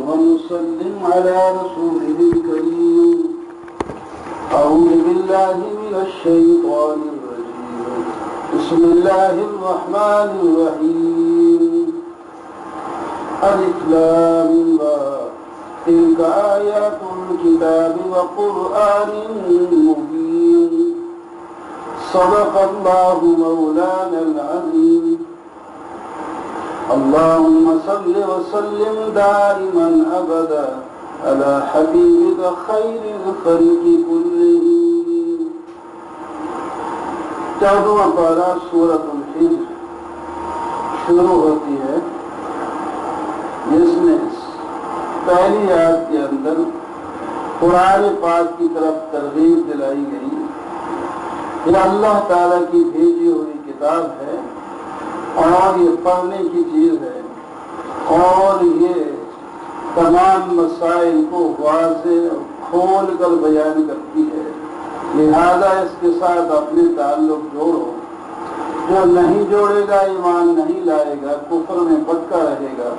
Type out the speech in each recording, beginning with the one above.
ونسلم على رسوله الكريم. أعوذ بالله من الشيطان الرجيم. بسم الله الرحمن الرحيم. ألف لام را تلك آيات الكتاب وقرآن مبين. صدق الله مولانا العظيم. اللهم صل وسلم دائما أبدا على حبيبك خير الخلق كلهم. 14واں پارہ سورۃ الحجر شروع ہوتی ہے، جس میں پہلی آیت کے اندر قرآن پاک کی طرف ترغیب دلائی گئی. یہ اللہ تعالیٰ کی بھیجی ہوئی کتاب ہے اور یہ پڑھنے کی چیز ہے، اور یہ تمام مسائل کو واضح اور کھول کر بیان کرتی ہے. لہذا اس کے ساتھ اپنے تعلق جوڑو. جو نہیں جوڑے گا ایمان نہیں لائے گا، کفر میں پکا رہے گا.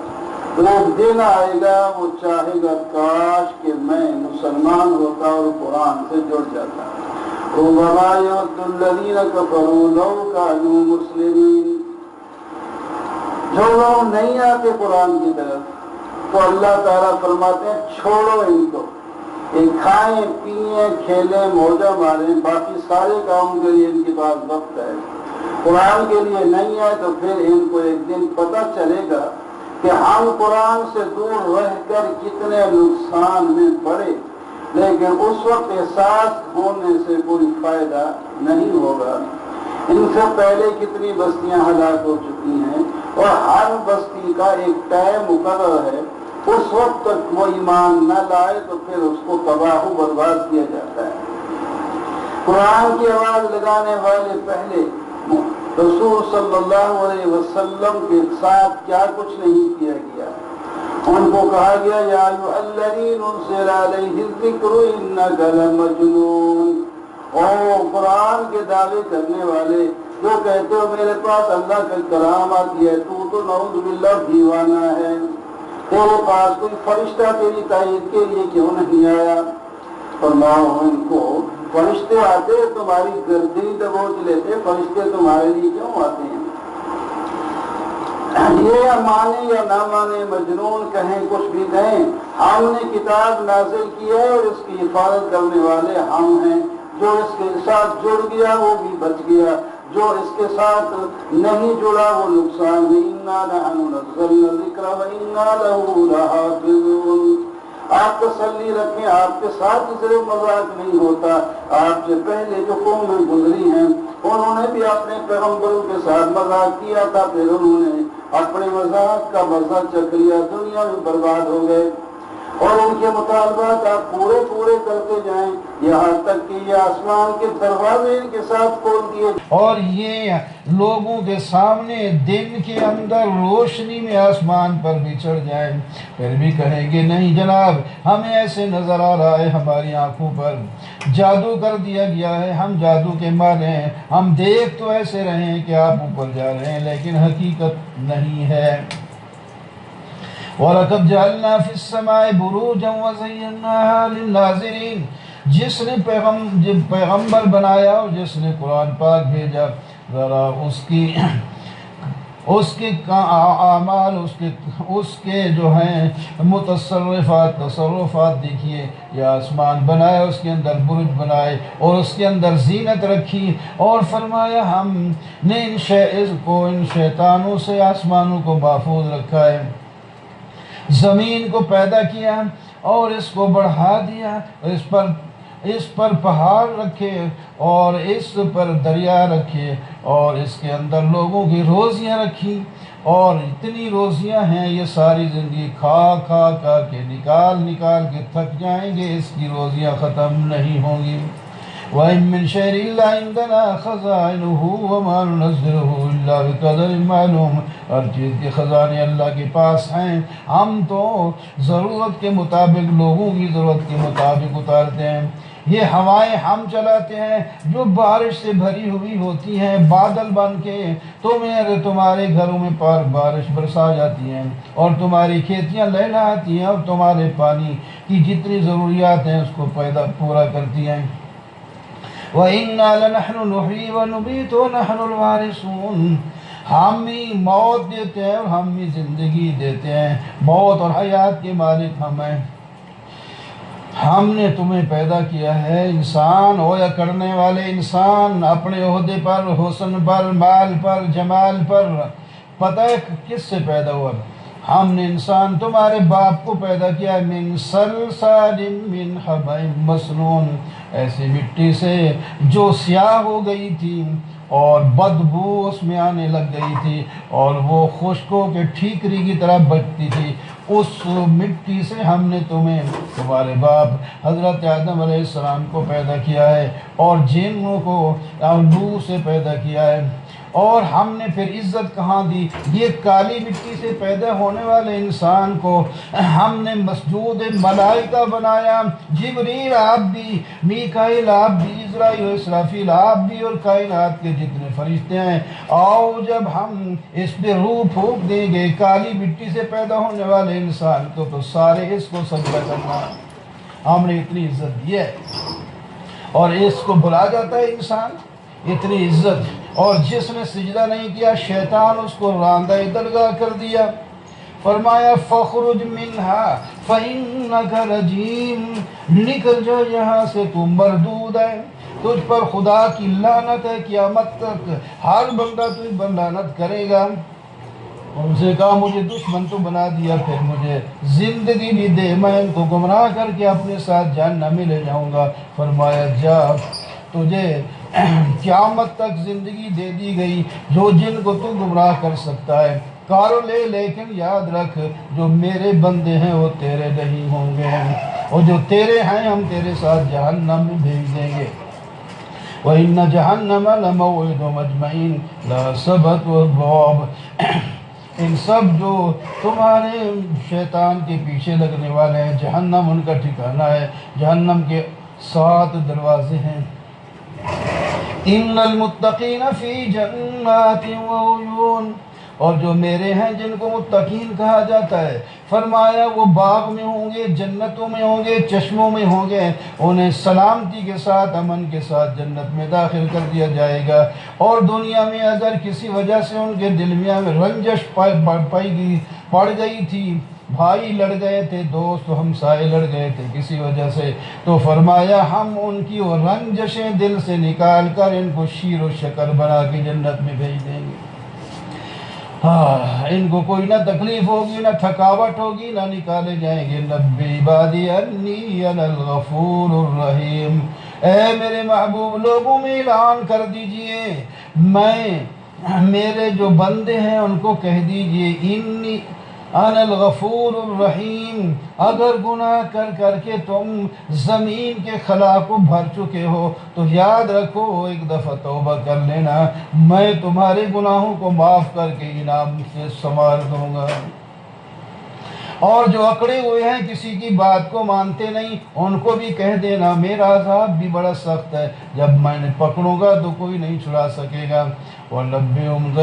ایک دن آئے گا وہ چاہے گا کاش کہ میں مسلمان ہوتا اور قرآن سے جڑ جاتا. ربما یود الذین کفروا لو کانوا مسلمین. جو لوگ نہیں آتے قرآن کی طرف تو اللہ تعالیٰ فرماتے ہیں چھوڑو ان کو، یہ کھائیں پیئیں کھیلیں موجہ ماریں، باقی سارے کاموں کے لیے ان کے پاس وقت ہے. قرآن کے لیے نہیں آئے تو پھر ان کو ایک دن پتہ چلے گا کہ ہم قرآن سے دور رہ کر کتنے نقصان میں پڑے، لیکن اس وقت احساس ہونے سے کوئی فائدہ نہیں ہوگا. ان سے پہلے کتنی بستیاں ہلاک ہو چکی ہیں اور ہر بستی کا ایک ٹائم مقرر ہے. اس وقت تک وہ ایمان نہ لائے تو پھر اس کو تباہ و برباد کیا جاتا ہے. قرآن کی آواز لگانے والے پہلے رسول صلی اللہ علیہ وسلم کے ساتھ کیا کچھ نہیں کیا گیا. ان کو کہا گیا یا ایھا الذین انزل علیہ الذکر انک لمجنون. اور قرآن کے دعوے کرنے والے جو کہتے ہو میرے پاس اللہ کا کلام آتی ہے، تو نعوذ باللہ دیوانہ ہے. تیرے پاس کوئی فرشتہ تیری تائید کے لیے کیوں نہیں آیا؟ فرماؤ ان کو فرشتے آتے تمہاری گردن دبوچ لیتے، فرشتے تمہارے لیے کیوں آتے ہیں؟ یہ مانے یا نہ مانے، مجنون کہیں کچھ بھی کہیں، ہم نے کتاب نازل کی ہے اور اس کی حفاظت کرنے والے ہم ہیں. جو اس کے ساتھ جڑ گیا وہ بھی بچ گیا، جو اس کے ساتھ نہیں جڑا وہ نقصان ہے. اِنَّا نَحْنُ نَزَّلْنَا الذِّكْرَ وَإِنَّا لَهُ لَحَافِظُونَ. آپ تسلی رکھیں، آپ کے ساتھ صرف مذاق نہیں ہوتا. آپ سے پہلے جو قومیں گزری ہیں انہوں نے بھی اپنے پیغمبروں کے ساتھ مذاق کیا تھا، پھر انہوں نے اپنے مذاق کا مزہ چکھ لیا، دنیا میں برباد ہو گئے. اور ان کے مطالبات آپ پورے کرتے جائیں یہاں تک کہ یہ آسمان کے دروازے ان کے ساتھ کھول دیے، اور یہ لوگوں کے سامنے دن کے اندر روشنی میں آسمان پر بھی چڑھ جائیں. پھر بھی کہیں گے نہیں جناب، ہمیں ایسے نظر آ رہا ہے، ہماری آنکھوں پر جادو کر دیا گیا ہے، ہم جادو کے مارے ہیں، ہم دیکھ تو ایسے رہے ہیں کہ آپ اوپر جا رہے ہیں لیکن حقیقت نہیں ہے. وَلَقَدْ جَعَلْنَا فِي السَّمَاءِ بُرُوجًا وَزَيَّنَّاهَا لِلنَّاظِرِينَ. جس نے پیغمبر بنایا اور جس نے قرآن پاک بھیجا، ذرا اس کے اعمال، اس کے جو ہیں تصرفات دیکھیے. یہ آسمان بنایا، اس کے اندر برج بنائے اور اس کے اندر زینت رکھی، اور فرمایا ہم نے ان شیطانوں سے آسمانوں کو محفوظ رکھا ہے. زمین کو پیدا کیا اور اس کو بڑھا دیا، اس پر پہاڑ رکھے اور اس پر دریا رکھے اور اس کے اندر لوگوں کی روزیاں رکھی. اور اتنی روزیاں ہیں، یہ ساری زندگی کھا کے نکال کے تھک جائیں گے، اس کی روزیاں ختم نہیں ہوں گی. وَإِن مِّن شَيْءٍ إِلَّا عِندَنَا خَزَائِنُهُ وَمَا نُنَزِّلُهُ إِلَّا بِقَدَرٍ مَّعْلُومٍ. ہر چیز کے خزانے اللہ کے پاس ہیں، ہم تو ضرورت کے مطابق، لوگوں کی ضرورت کے مطابق اتارتے ہیں. یہ ہوائیں ہم چلاتے ہیں جو بارش سے بھری ہوئی ہوتی ہیں بادل بن کے، تمہارے گھروں میں بارش برسا جاتی ہیں، اور تمہاری کھیتیاں لہلاتی ہیں، اور تمہارے پانی کی جتنی ضروریات ہیں اس کو پورا کرتی ہیں۔ وَإِنَّا لَنَحْنُ نُحْيِي وَنُمِيتُ وَنَحْنُ الْوَارِثُونَ، ہم ہی موت دیتے ہیں اور ہم ہی زندگی دیتے ہیں، موت اور حیات کے مالک ہم ہیں۔ ہم نے تمہیں پیدا کیا ہے انسان ہو یا کرنے والے انسان، اپنے عہدے پر، حسن پر، مال پر، جمال پر، پتہ ہے کس سے پیدا ہوا؟ ہم نے انسان تمہارے باپ کو پیدا کیا من صلصال من حمأ مسنون، ایسی مٹی سے جو سیاہ ہو گئی تھی اور بدبو اس میں آنے لگ گئی تھی اور وہ خشک ہو کے ٹھیکری کی طرح بجتی تھی، اس مٹی سے ہم نے تمہارے باپ حضرت آدم علیہ السلام کو پیدا کیا ہے، اور جنوں کو نور سے پیدا کیا ہے۔ اور ہم نے پھر عزت کہاں دی؟ یہ کالی مٹی سے پیدا ہونے والے انسان کو ہم نے مسجود ملائکہ بنایا، جبریل آپ بھی، میکائیل آپ بھی، عزرائیل و اسرافیل آپ بھی، اور کائنات کے جتنے فرشتے ہیں، آؤ جب ہم اس پہ روح پھونک دیں گے کالی مٹی سے پیدا ہونے والے انسان کو تو سارے اس کو سجدہ کرنا۔ ہم نے اتنی عزت دی ہے، اور اس کو بھلا جاتا ہے انسان، اتنی عزت، اور جس نے سجدہ نہیں کیا شیطان اس کو راندہ درگاہ کر دیا۔ فرمایا فخرج منہا فإنک رجیم، نکل جا یہاں سے تو مردود ہے، تجھ پر خدا کی لعنت ہے، قیامت تک ہر بندہ تجھ پر لعنت کرے گا۔ ان سے کہا مجھے دشمن تو بنا دیا، پھر مجھے زندگی بھی دے، میں ان کو گمراہ کر کے اپنے ساتھ جہنم میں لے جاؤں گا۔ فرمایا جا، تجھے قیامت تک زندگی دے دی گئی، جو جن کو تو گمراہ کر سکتا ہے کارو لے، لیکن یاد رکھ جو میرے بندے ہیں وہ تیرے نہیں ہوں گے، اور جو تیرے ہیں ہم تیرے ساتھ جہنم میں بھیج دیں گے۔ وَإِنَّ جَهَنَّمَ لَمَوْعِدُهُمْ أَجْمَعِينَ لَا سَبَتْ وَالرُّعْبُ، ان سب جو تمہارے شیطان کے پیچھے لگنے والے ہیں، جہنم ان کا ٹھکانہ ہے، جہنم کے 7 دروازے ہیں۔ ان المتقین فی جنات وعیون، اور جو میرے ہیں جن کو متقین کہا جاتا ہے، فرمایا وہ باغ میں ہوں گے، جنتوں میں ہوں گے، چشموں میں ہوں گے، انہیں سلامتی کے ساتھ، امن کے ساتھ جنت میں داخل کر دیا جائے گا۔ اور دنیا میں اگر کسی وجہ سے ان کے دل میں رنجش پڑ گئی تھی، بھائی لڑ گئے تھے، دوست ہمسائے لڑ گئے تھے کسی وجہ سے، تو فرمایا ہم ان کی وہ رنجشیں دل سے نکال کر ان کو شیر و شکر بنا کے جنت میں بھیج دیں گے۔ ان کو کوئی نہ تکلیف ہوگی، نہ تھکاوٹ ہوگی، نہ نکالے جائیں گے۔ نبی عبادی انی انا الغفور الرحیم، اے میرے محبوب لوگوں میں اعلان کر دیجئے، میرے جو بندے ہیں ان کو کہہ دیجئے انی انا الغفور الرحیم، اگر گناہ کر کر کے تم زمین کے خلا کو بھر چکے ہو تو یاد رکھو ایک دفعہ توبہ کر لینا، میں تمہارے گناہوں کو معاف کر کے انعام سے سنوار دوں گا۔ اور جو اکڑے ہوئے ہیں کسی کی بات کو مانتے نہیں، ان کو بھی کہہ دینا میرا عذاب بھی بڑا سخت ہے، جب میں نے پکڑوں گا تو کوئی نہیں چھڑا سکے گا۔ وَنَبِّئْهُمْ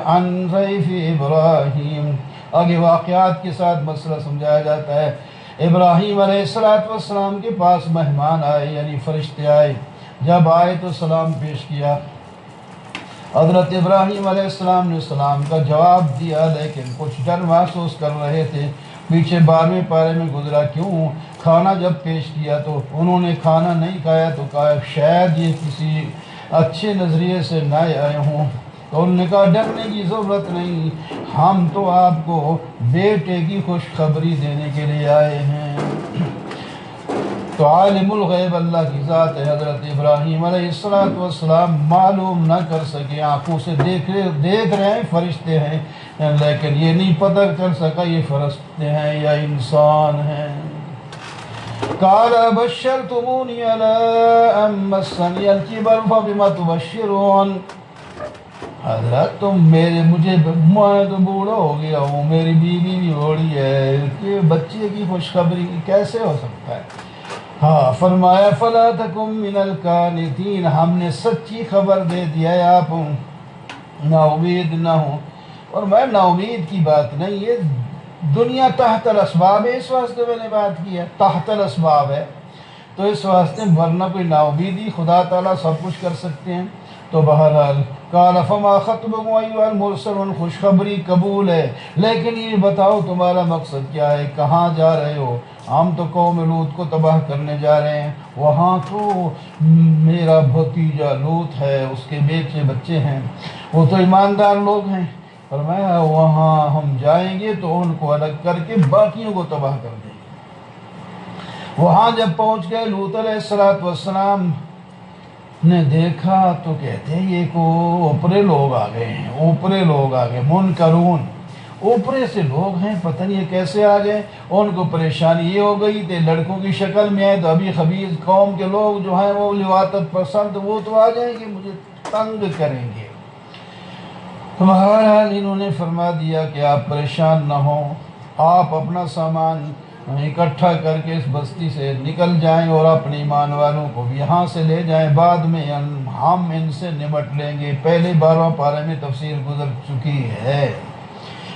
عَنْ ضَيْفِ إِبْرَاهِيمَ، آگے واقعات کے ساتھ مسئلہ سمجھایا جاتا ہے۔ ابراہیم علیہ السلام کے پاس مہمان آئے، یعنی فرشتے آئے، جب آئے تو سلام پیش کیا، حضرت ابراہیم علیہ السلام نے سلام کا جواب دیا، لیکن کچھ ڈر محسوس کر رہے تھے۔ پیچھے 12ویں پارے میں گزرا، کیوں کھانا جب پیش کیا تو انہوں نے کھانا نہیں کھایا، تو کہا شاید یہ کسی اچھے نظریے سے نہ آئے ہوں، تو انہوں نے کہا ڈرنے کی ضرورت نہیں، ہم تو آپ کو بیٹے کی خوشخبری دینے کے لیے آئے ہیں۔ تو عالم الغیب اللہ کی ذات ہے، حضرت ابراہیم علیہ السلام معلوم نہ کر سکے، آنکھوں سے دیکھ رہے ہیں فرشتے ہیں، لیکن یہ نہیں پتہ چل سکا یہ فرشتے ہیں یا انسان ہیں۔ قال بشرتمونی علی ان مسنی الکبر فبما تبشرون، حضرت میں تو بوڑھا ہو گیا ہوں، میری بیوی بھی بوڑھی ہے، کہ بچے کی خوشخبری کیسے ہو سکتا ہے؟ ہاں فرمایا فلا تکم من القانتین، ہم نے سچی خبر دے دیا ہے آپ نا امید نہ ہوں. اور میں نا امید کی بات نہیں، یہ دنیا تحت الاسباب ہے، اس واسطے میں نے بات کی ہے، تحت الاسباب ہے تو اس واسطے، ورنہ کوئی نا امیدی خدا تعالیٰ سب کچھ کر سکتے ہیں. تو بہرحال قال فما خطبکم ایھا المرسلون، خوشخبری قبول ہے لیکن یہ بتاؤ تمہارا مقصد کیا ہے، کہاں جا رہے ہو؟ ہم تو قوم لوط کو تباہ کرنے جا رہے ہیں، وہاں تو میرا بھتیجا لوط ہے، اس کے بیٹے بچے ہیں، وہ تو ایماندار لوگ ہیں. فرمایا وہاں ہم جائیں گے تو ان کو الگ کر کے باقیوں کو تباہ کر دیں گے. وہاں جب پہنچ گئے لوط علیہ السلام نے دیکھا تو کہتے ہیں یہ کو اوپرے لوگ آ گئے ہیں، اوپرے لوگ آ گئے، منکرون، اوپرے سے لوگ ہیں، پتہ نہیں یہ کیسے آ گئے. ان کو پریشانی یہ ہو گئی تھی لڑکوں کی شکل میں ہے تو ابھی خبیث قوم کے لوگ جو ہیں وہ لواطت پسند، وہ تو آ جائیں گے مجھے تنگ کریں گے. تو بہرحال انہوں نے فرما دیا کہ آپ پریشان نہ ہوں، آپ اپنا سامان اکٹھا کر کے اس بستی سے نکل جائیں اور اپنے ایمان والوں کو بھی یہاں سے لے جائیں، بعد میں ہم ان سے نمٹ لیں گے. پہلے 12 پارے میں تفسیر گزر چکی ہے.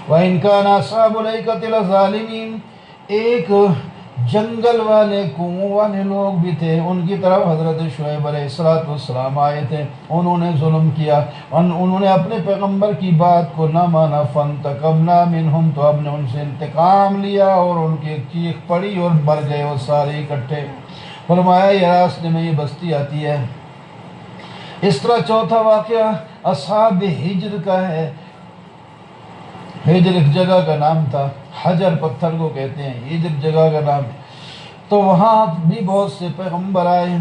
وَإِنْ كَانَ أَصْحَابُ الْأَيْكَةِ لَظَالِمِينَ، ایک جنگل والے کنویں والے لوگ بھی تھے، ان کی طرف حضرت شعیب علیہ السلام آئے تھے، انہوں نے ظلم کیا، انہوں نے اپنے پیغمبر کی بات کو نہ مانا. فَانْتَقَمْنَا مِنْهُمْ، تو ہم نے ان سے انتقام لیا اور ان کی چیخ پڑی اور مر گئے وہ سارے اکٹھے. فرمایا یہ راستے میں یہ بستی آتی ہے. اس طرح چوتھا واقعہ اصحاب حجر کا ہے. ہجر ایک جگہ کا نام تھا، حجر پتھر کو کہتے ہیں، ہجر جگہ کا نام ہے. تو وہاں بھی بہت سے پیغمبر آئے،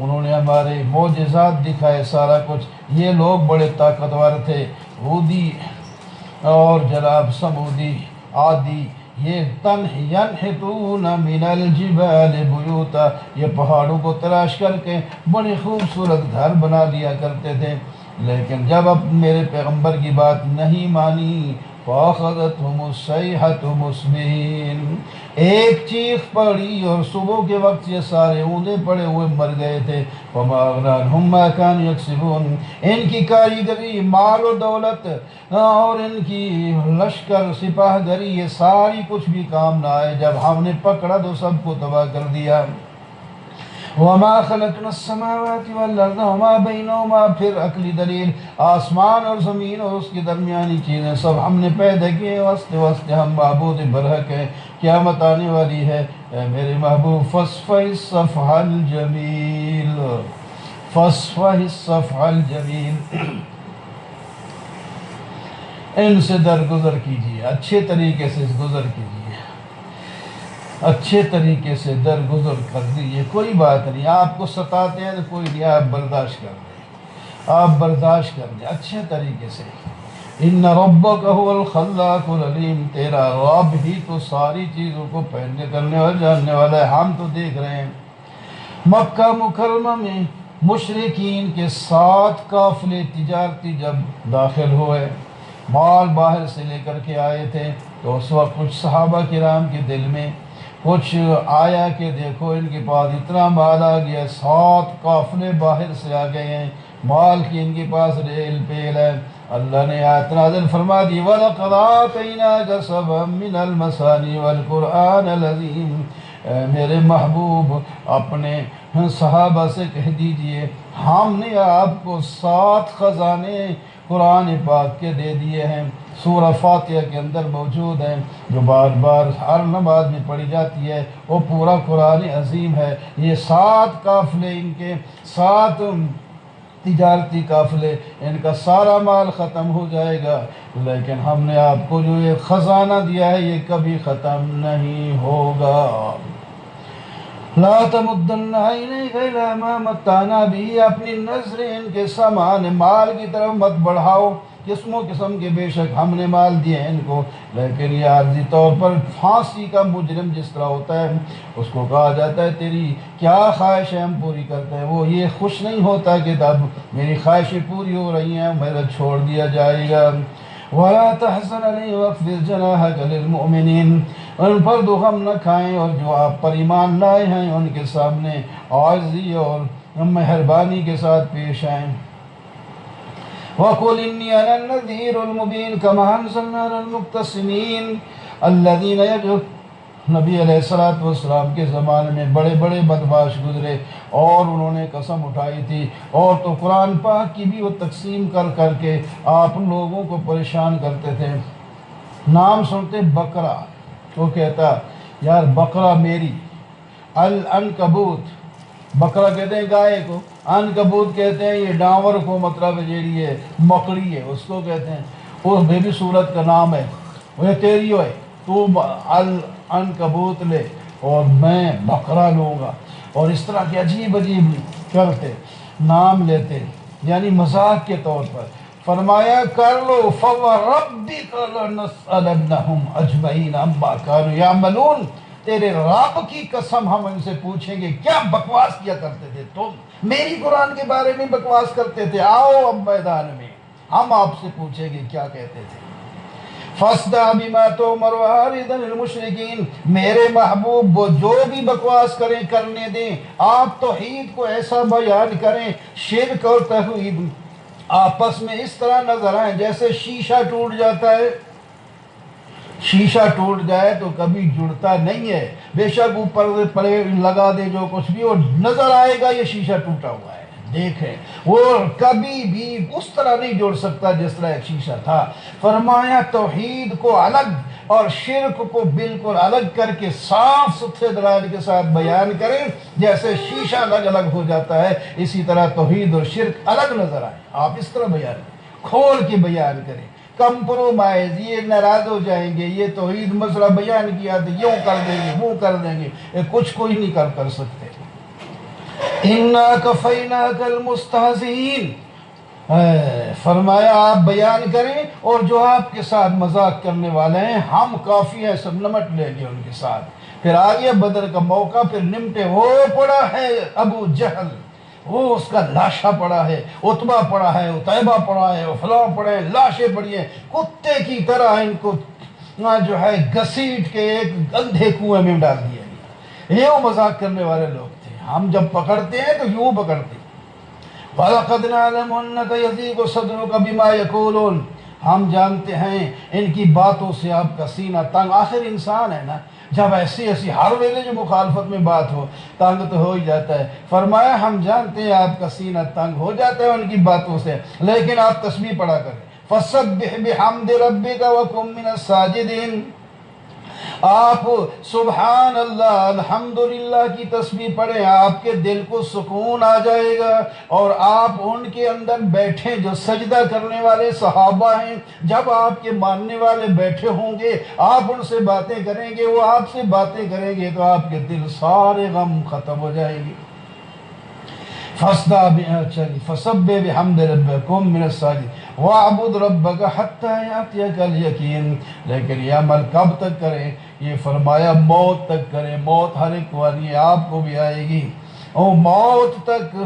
انہوں نے ہمارے معجزات دکھائے سارا کچھ. یہ لوگ بڑے طاقتور تھے، ہودی اور جناب سمودی عادی. یہ ینحتون من الجبال بیوتا، یہ پہاڑوں کو تلاش کر کے بڑے خوبصورت گھر بنا لیا کرتے تھے. لیکن جب اب میرے پیغمبر کی بات نہیں مانی، فَأَخَذَتْهُمُ الصَّيْحَةُ مُصْبِحِينَ، ایک چیخ پڑی اور صبح کے وقت یہ سارے اوندے پڑے ہوئے مر گئے تھے. وَمَا أَغْنَىٰ عَنْهُم مَّا كَانُوا يَكْسِبُونَ، ان کی کاریگری، مال و دولت اور ان کی لشکر سپاہ گری، یہ ساری کچھ بھی کام نہ آئے، جب ہم نے پکڑا تو سب کو تباہ کر دیا. وَمَا خَلَقْنَا السَّمَاوَاتِ وَالْأَرْضَ وَمَا بَيْنَهُمَا، پھر عقلی دلیل، آسمان اور زمین اور اس کی درمیانی چیزیں سب ہم نے پیدا کیے واسطے ہم معبود برحق ہیں. قیامت آنے والی ہے، اے میرے محبوب، فَاصْفَحِ الصَّفْحَ الْجَمِيلَ، فَاصْفَحِ الصَّفْحَ الْجَمِيلَ، ان سے درگزر کیجیے، اچھے طریقے سے گزر کیجیے، اچھے طریقے سے درگزر کر دیجیے. کوئی بات نہیں، آپ کو ستاتے ہیں تو کوئی نہیں، آپ برداشت کر لیں، آپ برداشت کر لیں اچھے طریقے سے. ان ربک هو الخلاق العلیم، تیرا رب ہی تو ساری چیزوں کو پہننے کرنے اور جاننے والا ہے. ہم تو دیکھ رہے ہیں مکہ مکرمہ میں مشرکین کے 7 قافلے تجارتی جب داخل ہوئے، مال باہر سے لے کر کے آئے تھے، تو اس وقت کچھ صحابہ کرام کے دل میں کچھ آیا کہ دیکھو ان کے پاس اتنا مال آ گیا، 7 قافلے باہر سے آ گئے ہیں، مال کی ان کے پاس ریل پیل ہے. اللہ نے آیت نازل فرما دی، وَلَقَدْ آتَيْنَاكَ سَبْعًا مِّنَ الْمَثَانِي وَالْقُرْآنَ الْعَظِيمَ، میرے محبوب اپنے صحابہ سے کہہ دیجئے ہم نے آپ کو 7 خزانے قرآن پاک کے دے دیے ہیں. سورہ فاتحہ کے اندر موجود ہیں، جو بار بار ہر نماز میں پڑھی جاتی ہے، وہ پورا قرآن عظیم ہے. یہ 7 قافلے، ان کے 7 تجارتی قافلے، ان کا سارا مال ختم ہو جائے گا، لیکن ہم نے آپ کو جو یہ خزانہ دیا ہے یہ کبھی ختم نہیں ہوگا. لا تمدن عینیک الی ما متعنا بہ، اپنی نظریں ان کے سامان مال کی طرف مت بڑھاؤ. قسم و قسم کے بے شک ہم نے مال دیے ہیں ان کو، لیکن یہ عارضی طور پر پھانسی کا مجرم جس طرح ہوتا ہے، اس کو کہا جاتا ہے تیری کیا خواہش ہے، ہم پوری کرتے ہیں. وہ یہ خوش نہیں ہوتا کہ اب میری خواہشیں پوری ہو رہی ہیں، میرا چھوڑ دیا جائے گا. وَلَا تَحْزَنْ عَلَيْهِمْ وَاخْفِضْ جَنَاحَكَ لِلْمُؤْمِنِينَ، ان پر دغم نہ کھائیں، اور جو آپ پر ایمان لائے ہیں ان کے سامنے عاجزی اور مہربانی کے ساتھ پیش آئیں۔ وَقُلْ إِنِّي أَنَا النَّذِيرُ الْمُبِينُ كَمَا أَنزَلْنَا عَلَى الْمُقْتَسِمِينَ الَّذِينَ نبی علیہ السلام کے زمانے میں بڑے بڑے بدماش گزرے اور انہوں نے قسم اٹھائی تھی، اور تو قرآن پاک کی بھی وہ تقسیم کر کر کے آپ لوگوں کو پریشان کرتے تھے۔ نام سنتے بقرہ، وہ کہتا یار بقرہ میری، العنکبوت، بقرہ کہتے ہیں گائے کو، عنکبوت کہتے ہیں یہ ڈاور کو، مطلب جیڑی ہے مکڑی ہے اس کو کہتے ہیں، وہ بھی صورت کا نام ہے، وہ تیری ہوئے تو العنکبوت لے اور میں بقرہ لوں گا، اور اس طرح کے عجیب عجیب کرتے نام لیتے، یعنی مذاق کے طور پر۔ فرمایا کر لو فَوَرَبِّكَ لَنَسْأَلَنَّهُمْ أَجْمَعِينَ عَمَّا كَانُوا يَعْمَلُونَ، تیرے رب کی قسم ہم ان سے پوچھیں گے کیا بکواس کیا کرتے تھے تم، میری قرآن کے بارے میں بکواس کرتے تھے، آؤ اب میدان میں ہم آپ سے پوچھیں گے کیا کہتے تھے۔ فَاصْدَعْ بِمَا تُؤْمَرُ وَأَعْرِضْ عَنِ الْمُشْرِكِينَ، میرے محبوب وہ جو بھی بکواس کریں کرنے دیں، آپ توحید کو ایسا بیان کریں، شرک اور توحید آپس میں اس طرح نظر آئیں جیسے شیشہ ٹوٹ جاتا ہے، شیشہ ٹوٹ جائے تو کبھی جڑتا نہیں ہے، بے شک اوپر پڑے لگا دے جو کچھ بھی، وہ نظر آئے گا یہ شیشہ ٹوٹا ہوا ہے، دیکھیں وہ کبھی بھی اس طرح نہیں جوڑ سکتا جس طرح ایک شیشہ تھا۔ فرمایا توحید کو الگ اور شرک کو بالکل الگ کر کے صاف ستھرے دلائل کے ساتھ بیان کریں، جیسے شیشہ الگ الگ ہو جاتا ہے اسی طرح توحید اور شرک الگ نظر آئے، آپ اس طرح بیان کریں، کھول کے بیان کریں، کمپرومائز، یہ ناراض ہو جائیں گے، یہ توحید مسئلہ بیان کیا تو یوں کر دیں گے وہ کر دیں گے، یہ کچھ کوئی نہیں کر سکتے۔ اِنَّا كَفَيْنَاكَ الْمُسْتَهْزِئِينَ، فرمایا آپ بیان کریں اور جو آپ کے ساتھ مذاق کرنے والے ہیں ہم کافی ہیں، سب نمٹ لیں گے ان کے ساتھ۔ پھر آگیا بدر کا موقع، پھر نمٹے، وہ پڑا ہے ابو جہل، وہ اس کا لاشا پڑا ہے، عتبہ پڑا ہے، عتیبہ پڑا ہے، فلاں پڑے ہیں، لاشیں پڑی ہیں، کتے کی طرح ان کو جو ہے گھسیٹ کے ایک اندھے کنویں میں ڈال دیا گیا۔ یہ وہ مذاق کرنے والے لوگ تھے، ہم جب پکڑتے ہیں تو یوں پکڑتے ہیں۔ وَلَقَدْ نَعْلَمُ أَنَّكَ يَضِيقُ صَدْرُكَ بِمَا يَقُولُونَ، ہم جانتے ہیں ان کی باتوں سے آپ کا سینہ تنگ، آخر انسان ہے نا، جب ایسی ہر ویلے جو مخالفت میں بات ہو تنگ تو ہو ہی جاتا ہے۔ فرمایا ہم جانتے ہیں آپ کا سینہ تنگ ہو جاتا ہے ان کی باتوں سے، لیکن آپ تسبیح پڑھا کریں، فَسَبِّحْ بِحَمْدِ رَبِّكَ وَكُن مِّنَ السَّاجِدِينَ، آپ سبحان اللہ الحمدللہ کی تسبیح پڑھیں، آپ کے دل کو سکون آ جائے گا، اور آپ ان کے اندر بیٹھیں جو سجدہ کرنے والے صحابہ ہیں، جب آپ کے ماننے والے بیٹھے ہوں گے آپ ان سے باتیں کریں گے، وہ آپ سے باتیں کریں گے تو آپ کے دل سارے غم ختم ہو جائیں گے۔ فَسَبِّحْ بِحَمْدِ رَبِّكَ وَكُن مِّنَ السَّاجِدِينَ وَاعْبُدْ رَبَّكَ حَتَّىٰ يَأْتِيَكَ الْيَقِينُ، لیکن یہ عمل کب تک کریں؟ یہ فرمایا موت تک کریں، موت ہر ایک کو آنی ہے، آپ کو بھی آئے گی، اور موت تک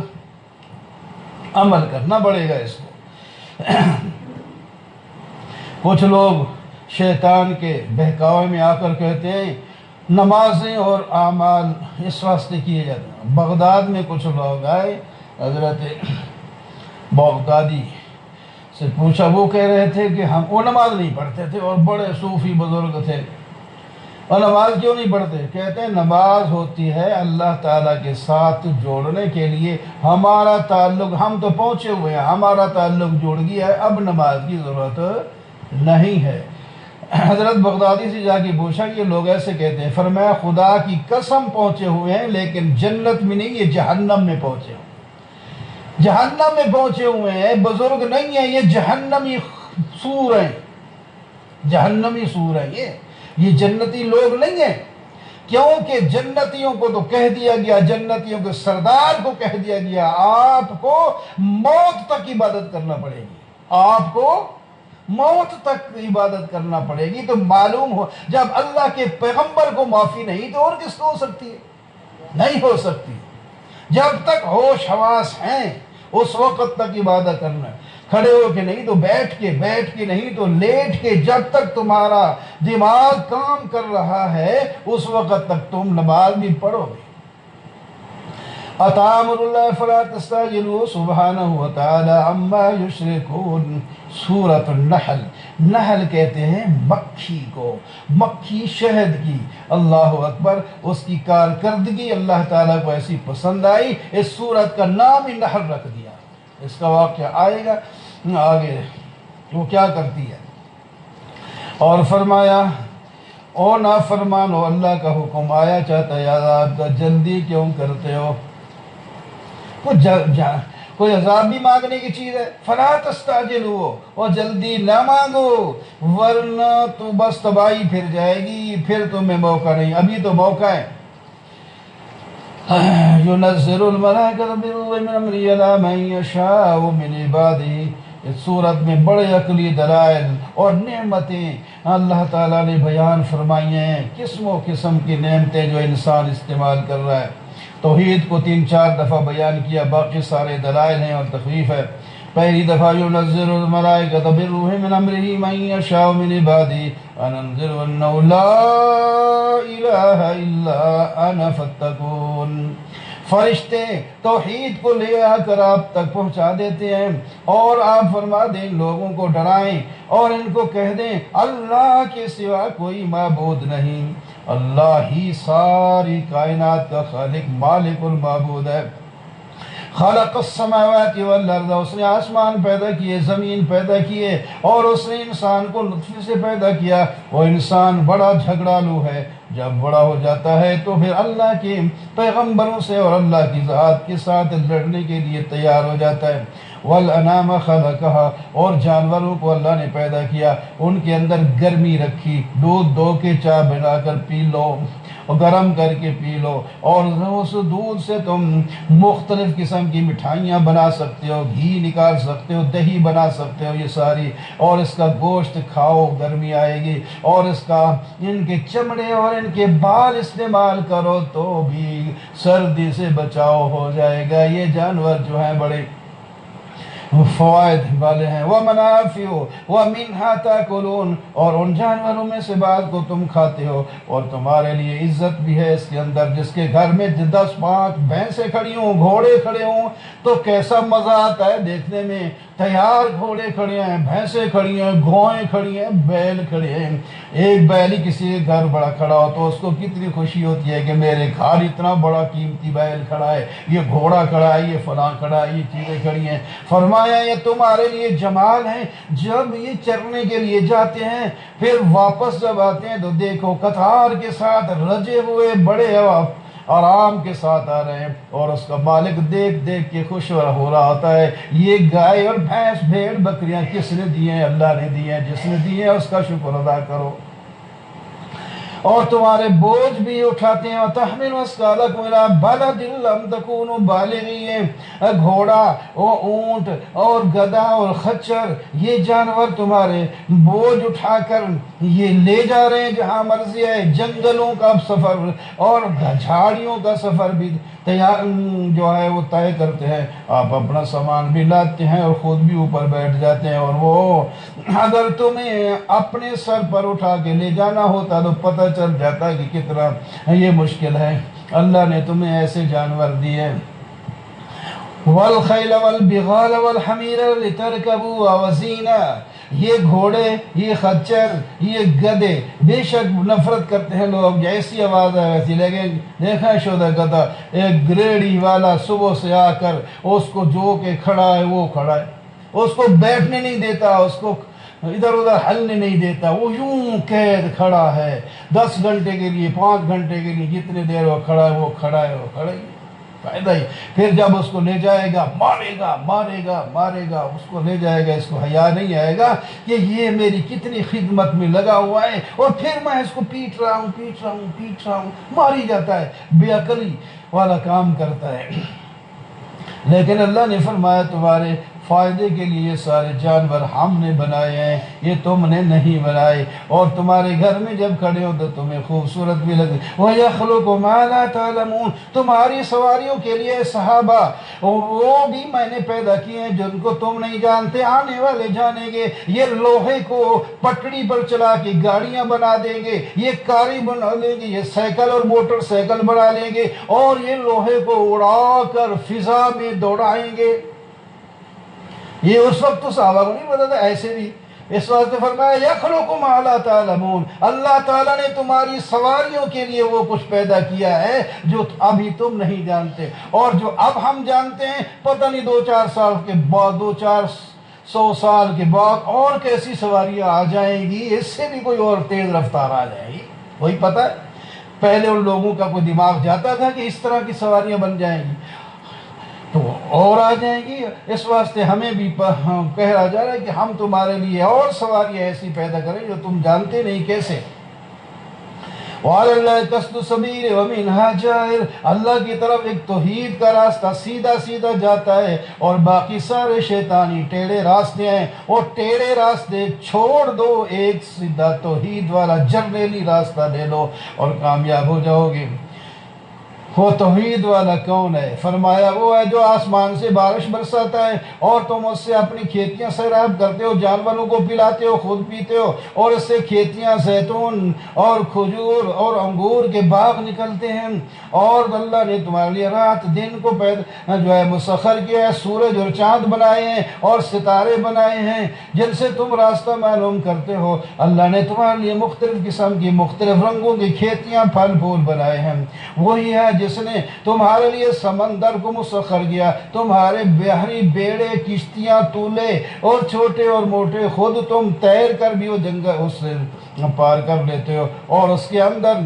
عمل کرنا پڑے گا اس کو۔ کچھ لوگ شیطان کے بہکاوے میں آ کر کہتے ہیں نمازیں اور اعمال اس واسطے کیے جاتے ہیں۔ بغداد میں کچھ لوگ آئے، حضرت بغدادی سے پوچھا، وہ کہہ رہے تھے کہ وہ نماز نہیں پڑھتے تھے اور بڑے صوفی بزرگ تھے، اور نماز کیوں نہیں پڑھتے؟ کہتے ہیں نماز ہوتی ہے اللہ تعالیٰ کے ساتھ جوڑنے کے لیے، ہمارا تعلق، ہم تو پہنچے ہوئے ہیں، ہمارا تعلق جڑ گیا ہے، اب نماز کی ضرورت نہیں ہے۔ حضرت بغدادی سے جا کے پوچھا یہ لوگ ایسے کہتے ہیں، فرمایا خدا کی قسم پہنچے ہوئے ہیں لیکن جنت میں نہیں، یہ جہنم میں پہنچے ہوئے، جہنم میں پہنچے ہوئے ہیں، بزرگ نہیں ہیں، یہ جہنمی سور ہیں، جہنمی سور ہیں، یہ جنتی لوگ نہیں ہیں، کیونکہ جنتیوں کو تو کہہ دیا گیا، جنتیوں کے سردار کو کہہ دیا گیا آپ کو موت تک عبادت کرنا پڑے گی، آپ کو موت تک عبادت کرنا پڑے گی۔ تو معلوم ہو جب اللہ کے پیغمبر کو معافی نہیں تو اور کس کو ہو سکتی ہے؟ نہیں ہو سکتی۔ جب تک ہوش حواس ہیں اس وقت تک عبادت کرنا ہے۔ کھڑے ہو کے نہیں تو بیٹھ کے نہیں تو لیٹ کے، جب تک تمہارا دماغ کام کر رہا ہے اس وقت تک تم نماز بھی پڑھو گے۔ اتامر اللہ فلا تستعجلوا سبحانہ وتعالی عما یشرکون۔ سورۃ النحل، نحل کہتے ہیں مکھی کو، مکھی شہد کی، اللہ اکبر، اس کی کارکردگی اللہ تعالیٰ کو ایسی پسند آئی، اس سورت کا نام ہی نحل رکھ دیا۔ اس کا واقعہ آئے گا آگے وہ کیا کرتی ہے، اور فرمایا او نافرمانو، اللہ کا حکم آیا چاہتا ہے عذاب کا، جلدی کیوں کرتے ہو؟ کوئی عذاب بھی مانگنے کی چیز ہے، فلا تستعجلوا، اور جلدی نہ مانگو ورنہ تو بس تباہی پھر جائے گی، پھر تمہیں موقع نہیں، ابھی تو موقع ہے۔ ينزل الملائکۃ بالروح من امرہ علی من یشاء من عبادہ۔ اس صورت میں بڑے عقلی دلائل اور نعمتیں اللہ تعالیٰ نے بیان فرمائی ہیں، قسم و قسم کی نعمتیں جو انسان استعمال کر رہا ہے۔ توحید کو 3-4 دفعہ بیان کیا، باقی سارے دلائل ہیں اور تخفیف ہے۔ پہلی دفعہ ينزل الملائکۃ بالروح من امرہ من یشاء من عبادہ ان انذر انہ لا الہ الا انا فاتقون۔ فرشتے توحید کو لے آ کر آپ تک پہنچا دیتے ہیں، اور آپ فرما دیں لوگوں کو ڈرائیں اور ان کو کہہ دیں اللہ کے سوا کوئی معبود نہیں، اللہ ہی ساری کائنات کا خالق مالک المعبود ہے۔ خلق السماوات والارض، اس نے آسمان پیدا کیے، زمین پیدا کیے، اور اس نے انسان کو نطفے سے پیدا کیا۔ وہ انسان بڑا جھگڑالو ہے، جب بڑا ہو جاتا ہے تو پھر اللہ کے پیغمبروں سے اور اللہ کی ذات کے ساتھ لڑنے کے لیے تیار ہو جاتا ہے۔ والانعام خلقها، اور جانوروں کو اللہ نے پیدا کیا، ان کے اندر گرمی رکھی، دودھ دو کے چائے بنا کر پی لو اور گرم کر کے پی لو، اور اس دودھ سے تم مختلف قسم کی مٹھائیاں بنا سکتے ہو، گھی نکال سکتے ہو، دہی بنا سکتے ہو، یہ ساری، اور اس کا گوشت کھاؤ گرمی آئے گی، اور اس کا ان کے چمڑے اور ان کے بال استعمال کرو تو بھی سردی سے بچاؤ ہو جائے گا۔ یہ جانور جو ہیں بڑے فوائد والے ہیں۔ وَمَنَافِعُ وَمِنْهَا تَأْكُلُونَ، اور ان جانوروں میں سے بعض کو تم کھاتے ہو، اور تمہارے لیے عزت بھی ہے اس کے اندر۔ جس کے گھر میں 10-5 بھینسیں کھڑی ہوں، گھوڑے کھڑے ہوں تو کیسا مزہ آتا ہے دیکھنے میں۔ تیار گھوڑے کھڑے ہیں، بھینسیں کھڑی ہیں، گھوڑے کھڑی ہیں، بیل کھڑے ہیں۔ ایک بیل ہی کسی کے گھر بڑا کھڑا ہو تو اس کو کتنی خوشی ہوتی ہے کہ میرے گھر اتنا بڑا قیمتی بیل کھڑا ہے، یہ گھوڑا کھڑا ہے، یہ فلاں کھڑا ہے، یہ چیزیں کھڑی ہیں۔ فرمایا یہ تمہارے لیے جمال ہے، جب یہ چرنے کے لیے جاتے ہیں پھر واپس جب آتے ہیں تو دیکھو قطار کے ساتھ رجے ہوئے بڑے آرام کے ساتھ آ رہے ہیں، اور اس کا مالک دیکھ دیکھ کے خوش ہو رہا ہوتا ہے۔ یہ گائے اور بھینس بھیڑ بکریاں کس نے دی ہیں؟ اللہ نے دی ہیں، جس نے دی ہیں اس کا شکر ادا کرو۔ اور تمہارے بوجھ بھی اٹھاتے ہیں، وَتَحْمِلُ أَثْقَالَكُمْ إِلَىٰ بَلَدٍ لَّمْ تَكُونُوا بَالِغِيهِ۔ گھوڑا اور اونٹ اور گدھا اور خچر، یہ جانور تمہارے بوجھ اٹھا کر یہ لے جا رہے ہیں جہاں مرضی ہے۔ جنگلوں کا سفر اور جھاڑیوں کا سفر بھی تیار جو ہے وہ طے کرتے ہیں۔ آپ اپنا سامان بھی لاتے ہیں اور خود بھی اوپر بیٹھ جاتے ہیں، اور وہ اگر تمہیں اپنے سر پر اٹھا کے لے جانا ہوتا تو پتہ چل جاتا کہ کتنا یہ مشکل ہے۔ اللہ نے تمہیں ایسے جانور دیے۔ والخیل والبغال والحمیر لترکبوا وزینہ، یہ گھوڑے، یہ خچر، یہ گدے بے شک نفرت کرتے ہیں لوگ، جیسی آواز ہے ویسی، لیکن دیکھا شدہ گدھا ایک گریڑی والا صبح سے آ کر اس کو جو کہ کھڑا ہے وہ کھڑا ہے، اس کو بیٹھنے نہیں دیتا، اس کو ادھر ادھر ہلنے نہیں دیتا، وہ یوں قید کھڑا ہے 10 گھنٹے کے لیے، 5 گھنٹے کے لیے، جتنے دیر وہ کھڑا ہے وہ کھڑا ہے، وہ کھڑا ہی فائدہ ہی۔ پھر جب اس کو لے جائے گا مارے گا مارے گا مارے گا، اس کو لے جائے گا، اس کو حیا نہیں آئے گا کہ یہ میری کتنی خدمت میں لگا ہوا ہے اور پھر میں اس کو پیٹ رہا ہوں پیٹ رہا ہوں پیٹ رہا ہوں، ماری جاتا ہے، بے عقلی والا کام کرتا ہے۔ لیکن اللہ نے فرمایا تمہارے فائدے کے لیے یہ سارے جانور ہم نے بنائے ہیں، یہ تم نے نہیں بنائے، اور تمہارے گھر میں جب کھڑے ہو تو تمہیں خوبصورت بھی لگے۔ وَيَخْلُقُ مَا لَا تَعْلَمُونَ، تمہاری سواریوں کے لیے صحابہ وہ بھی میں نے پیدا کیے ہیں جن کو تم نہیں جانتے، آنے والے جانیں گے۔ یہ لوہے کو پٹڑی پر چلا کے گاڑیاں بنا دیں گے، یہ کاریں بنا لیں گے، یہ سائیکل اور موٹر سائیکل بنا لیں گے، اور یہ لوہے کو اڑا کر فضا میں دوڑائیں گے۔ یہ اس وقت تو صحابہ کو نہیں پتا تھا، ایسے بھی اس واسطے فرمایا یخلق ما لا تعلمون، اللہ تعالیٰ نے تمہاری سواریوں کے لیے وہ کچھ پیدا کیا ہے جو ابھی تم نہیں جانتے، اور جو اب ہم جانتے ہیں پتہ نہیں 2-4 سال کے بعد، 200-400 سال کے بعد اور کیسی سواریاں آ جائیں گی، اس سے بھی کوئی اور تیز رفتار آ جائے گی، وہی پتہ ہے۔ پہلے ان لوگوں کا کوئی دماغ جاتا تھا کہ اس طرح کی سواریاں بن جائیں گی تو اور آ جائیں گی، اس واسطے ہمیں بھی کہا جا رہا ہے کہ ہم تمہارے لیے اور سواریاں ایسی پیدا کریں جو تم جانتے نہیں کیسے۔ وَعَلَى اللَّهِ قَصْدُ السَّبِيلِ وَمِنْهَا جَائِرٌ، اللہ کی طرف ایک توحید کا راستہ سیدھا سیدھا جاتا ہے، اور باقی سارے شیطانی ٹیڑھے راستے ہیں، اور ٹیڑھے راستے چھوڑ دو، ایک سیدھا توحید والا جرنیلی راستہ لے لو اور کامیاب ہو جاؤ گے۔ وہ توحید والا کون ہے؟ فرمایا وہ ہے جو آسمان سے بارش برساتا ہے اور تم اس سے اپنی کھیتیاں سیراب کرتے ہو، جانوروں کو پلاتے ہو، خود پیتے ہو، اور اس سے کھیتیاں، زیتون اور کھجور اور انگور کے باغ نکلتے ہیں، اور اللہ نے تمہارے لیے رات دن کو جو ہے مسخر کیا ہے، سورج اور چاند بنائے ہیں اور ستارے بنائے ہیں جن سے تم راستہ معلوم کرتے ہو۔ اللہ نے تمہارے لیے مختلف قسم کی مختلف رنگوں کی کھیتیاں، پھل پھول بنائے ہیں۔ وہی ہے جس نے تمہارے لیے سمندر کو مسخر کیا، تمہارے بحری بیڑے، کشتیاں، تولے اور چھوٹے اور موٹے، خود تم تیر کر بھی وہ جنگل اس سے پار کر لیتے ہو، اور اس کے اندر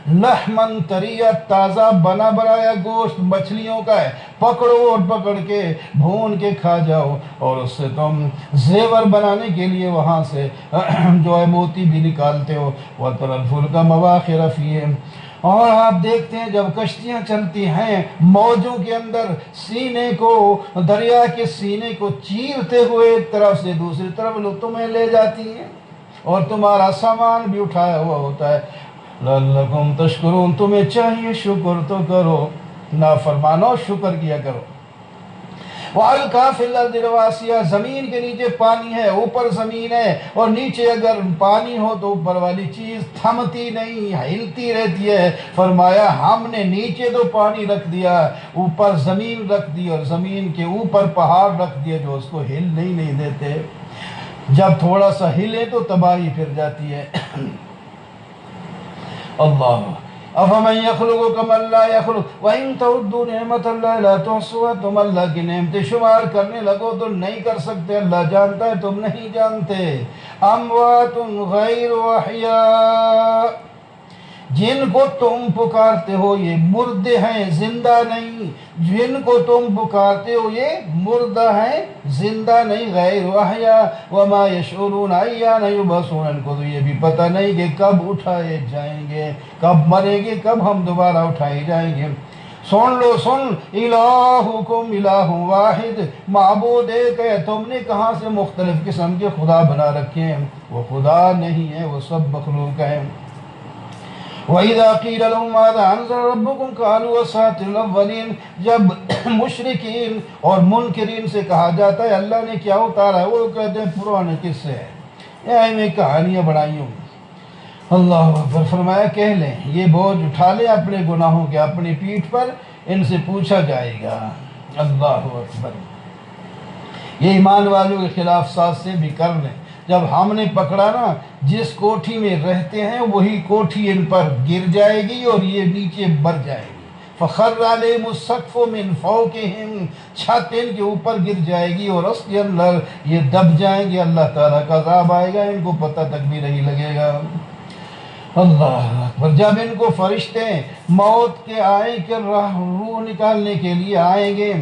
لحمن طریہ، تازہ بنا بنایا گوشت مچھلیوں کا ہے، پکڑو اور پکڑ کے بھون کے کھا جاؤ، اور اس سے تم زیور بنانے کے لیے وہاں سے جو ہے موتی بھی نکالتے ہو۔ وَتَرَى الْفُلْكَ مَوَاخِرَ فِيهِ، اور آپ دیکھتے ہیں جب کشتیاں چلتی ہیں موجوں کے اندر، سینے کو، دریا کے سینے کو چیرتے ہوئے ایک طرف سے دوسری طرف تمہیں لے جاتی ہیں، اور تمہارا سامان بھی اٹھایا ہوا ہوتا ہے۔ لَعَلَّكُمْ تَشْكُرُونَ، تمہیں چاہیے شکر تو کرو، نافرمانو شکر کیا کرو۔ وَأَلْقَىٰ فِي الْأَرْضِ رَوَاسِيَ، زمین کے نیچے پانی ہے، اوپر زمین ہے، اور نیچے اگر پانی ہو تو اوپر والی چیز تھمتی نہیں، ہلتی رہتی ہے۔ فرمایا ہم نے نیچے تو پانی رکھ دیا، اوپر زمین رکھ دی، اور زمین کے اوپر پہاڑ رکھ دیا جو اس کو ہلنے ہی نہیں دیتے، جب تھوڑا سا ہلے تو تباہی پھر جاتی ہے۔ اللہ افمن یخلق کمن لا یخلق وَإِن تَعُدُّوا نِعْمَتَ اللَّهِ لَا تُحْصُوهَا، تم اللہ کی نعمتیں شمار کرنے لگو تو نہیں کر سکتے، اللہ جانتا ہے تم نہیں جانتے۔ اموات غیر احیاء، جن کو تم پکارتے ہو یہ مردے ہیں، زندہ نہیں، جن کو تم پکارتے ہو یہ مردہ ہیں، زندہ نہیں، غیر احیاء، وما یشعرون ایان یبعثون، ان کو تو یہ بھی پتہ نہیں کہ کب اٹھائے جائیں گے، کب مریں گے، کب ہم دوبارہ اٹھائے جائیں گے۔ سن لو، سن، الہکم الہ واحد، معبود ایک ہے، تم نے کہاں سے مختلف قسم کے خدا بنا رکھے ہیں، وہ خدا نہیں ہے، وہ سب مخلوق ہیں۔ وَإِذَا قِيلَ لَهُمْ مَاذَا أَنزَلَ رَبُّكُمْ قَالُوا أَسَاطِيرُ الْأَوَّلِينَ، جب مشرکین اور منکرین سے کہا جاتا ہے اللہ نے کیا اتارا ہے، وہ کہتے ہیں پرانے قصے ہیں، میں کہانیاں بنائی ہوں۔ اللہ اکبر، فرمایا کہہ لیں یہ بوجھ اٹھا لیں اپنے گناہوں کے اپنی پیٹھ پر، ان سے پوچھا جائے گا۔ اللہ اکبر، یہ ایمان والوں کے خلاف ساز سے بھی کر لیں، جب ہم نے پکڑا نا، جس کوٹھی میں رہتے ہیں وہی کوٹھی ان پر گر جائے گی اور یہ نیچے بر جائے گی۔ فخر علیہم السقف من فوقہم، چھت ان کے اوپر گر جائے گی اور اس کے اندر یہ دب جائیں گے، اللہ تعالیٰ کا عذاب آئے گا، ان کو پتہ تک بھی نہیں لگے گا۔ اللہ اکبر، جب ان کو فرشتے موت کے آئیں کہ روح نکالنے کے لیے آئیں گے،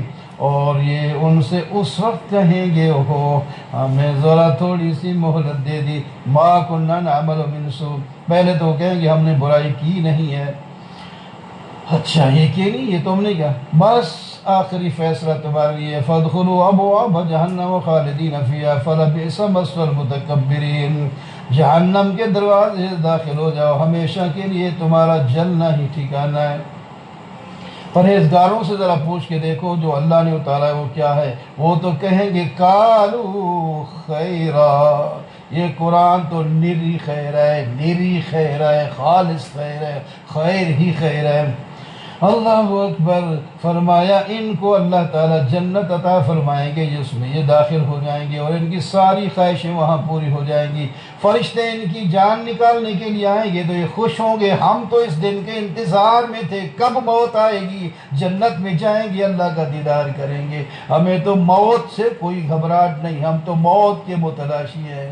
اور یہ ان سے اس وقت کہیں گے ہو ہمیں ذرا تھوڑی سی مہلت دے دی، ما کننا نعمل من سوء، پہلے تو کہیں گے ہم نے برائی کی نہیں ہے۔ اچھا یہ کہ نہیں، یہ تم نے کیا، بس آخری فیصلہ تمہارے لیے فادخلوا ابواب جہنم خالدین فیہا فلبئس مثوى المتکبرین، جہنم کے دروازے سے داخل ہو جاؤ، ہمیشہ کے لیے تمہارا جلنا ہی ٹھکانہ ہے۔ پرہیزگاروں سے ذرا پوچھ کے دیکھو جو اللہ نے اتارا ہے وہ کیا ہے، وہ تو کہیں گے قالوا خیرا، یہ قرآن تو نری خیر ہے، نری خیر ہے، خالص خیر ہے، خیر ہی خیر ہے۔ اللہ اکبر۔ فرمایا ان کو اللہ تعالیٰ جنت عطا فرمائیں گے جس میں یہ داخل ہو جائیں گے اور ان کی ساری خواہشیں وہاں پوری ہو جائیں گی۔ فرشتے ان کی جان نکالنے کے لیے آئیں گے تو یہ خوش ہوں گے، ہم تو اس دن کے انتظار میں تھے، کب موت آئے گی، جنت میں جائیں گے، اللہ کا دیدار کریں گے، ہمیں تو موت سے کوئی گھبراہٹ نہیں، ہم تو موت کے متلاشی ہیں۔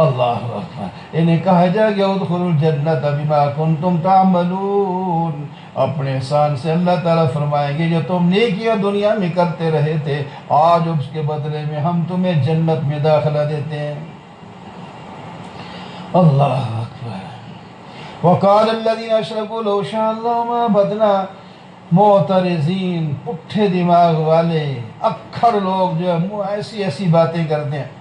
اللہ اکبر۔ انہیں کہا جائے گا ادخلوا الجنت بما کنتم تعملون، اپنے احسان سے اللہ تعالیٰ فرمائیں گے جو تم نیکیاں دنیا میں کرتے رہے تھے، آج اس کے بدلے میں ہم تمہیں جنت میں داخلہ دیتے ہیں۔ اللہ اکبر۔ وقال الذین اشرکوا لو شاء اللہ ما عبدنا، معترضین، پٹھے دماغ والے اکھڑ لوگ جو ایسی ایسی باتیں کرتے ہیں،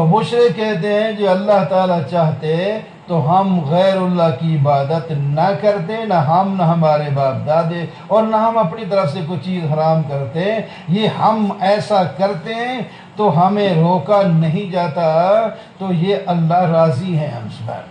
مشرک کہتے ہیں جو اللہ تعالیٰ چاہتے تو ہم غیر اللہ کی عبادت نہ کرتے، نہ ہم نہ ہمارے باپ دادے، اور نہ ہم اپنی طرف سے کوئی چیز حرام کرتے، یہ ہم ایسا کرتے ہیں تو ہمیں روکا نہیں جاتا، تو یہ اللہ راضی ہیں ہم سے۔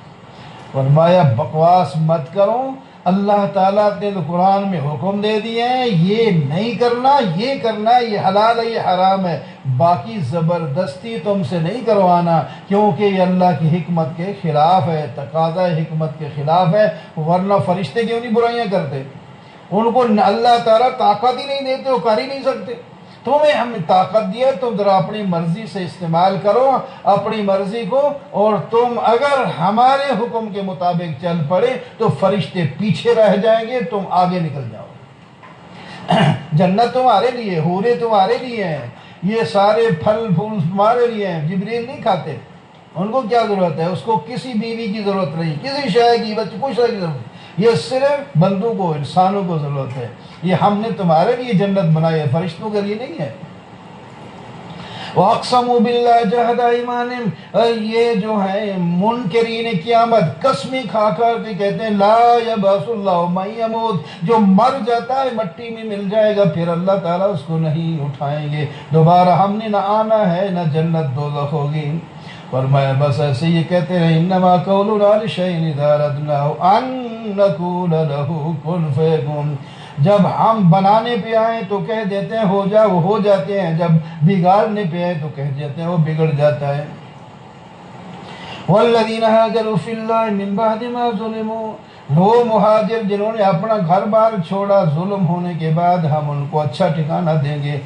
فرمایا بکواس مت کرو، اللہ تعالیٰ نے تو قرآن میں حکم دے دیے ہیں یہ نہیں کرنا، یہ کرنا، یہ حلال ہے، یہ حرام ہے، باقی زبردستی تم سے نہیں کروانا، کیونکہ یہ اللہ کی حکمت کے خلاف ہے، تقاضا حکمت کے خلاف ہے، ورنہ فرشتے کیوں نہیں برائیاں کرتے؟ ان کو اللہ تعالیٰ طاقت ہی نہیں دیتے، وہ کر ہی نہیں سکتے۔ تمہیں ہم طاقت دیا، تم ذرا اپنی مرضی سے استعمال کرو اپنی مرضی کو، اور تم اگر ہمارے حکم کے مطابق چل پڑے تو فرشتے پیچھے رہ جائیں گے، تم آگے نکل جاؤ۔ جنت تمہارے لیے، حوریں تمہارے لیے ہیں، یہ سارے پھل پھول تمہارے لیے ہیں، جبریل نہیں کھاتے، ان کو کیا ضرورت ہے، اس کو کسی بیوی کی ضرورت نہیں، کسی شے کی، بچے کچھ شے کی ضرورت نہیں، یہ صرف بندوں کو، انسانوں کو ضرورت ہے، یہ ہم نے تمہارے لیے جنت بنائی ہے، فرشتوں کے لیے نہیں ہے۔ وَأَقْسَمُوا بِاللَّهِ جَهْدَ أَيْمَانِهِمْ، یہ جو ہیں منکرین قیامت قسمیں کھا کر کے کہتے ہیں لا يَبْعَثُ اللَّهُ مَن يَمُوتُ، جو مر جاتا ہے مٹی میں مل جائے گا، پھر اللہ تعالیٰ اس کو نہیں اٹھائیں گے دوبارہ، ہم نے نہ آنا ہے نہ جنت دوزخ ہوگی۔ فرمایا بس ایسے یہ کہتے ہیں انما قولنا لشیء اذا اردناه ان نقول له کن فیکن، جب ہم بنانے پہ آئیں تو کہہ دیتے ہیں ہو جا، وہ ہو جاتے ہیں، جب بگاڑنے پہ آئیں تو کہہ دیتے ہیں وہ بگڑ جاتا ہے۔ والذین هاجروا فی اللہ من بعد ما ظلموا، وہ مہاجر جنہوں نے اپنا گھر بار چھوڑا ظلم ہونے کے بعد، ہم ان کو اچھا ٹھکانہ دیں گے۔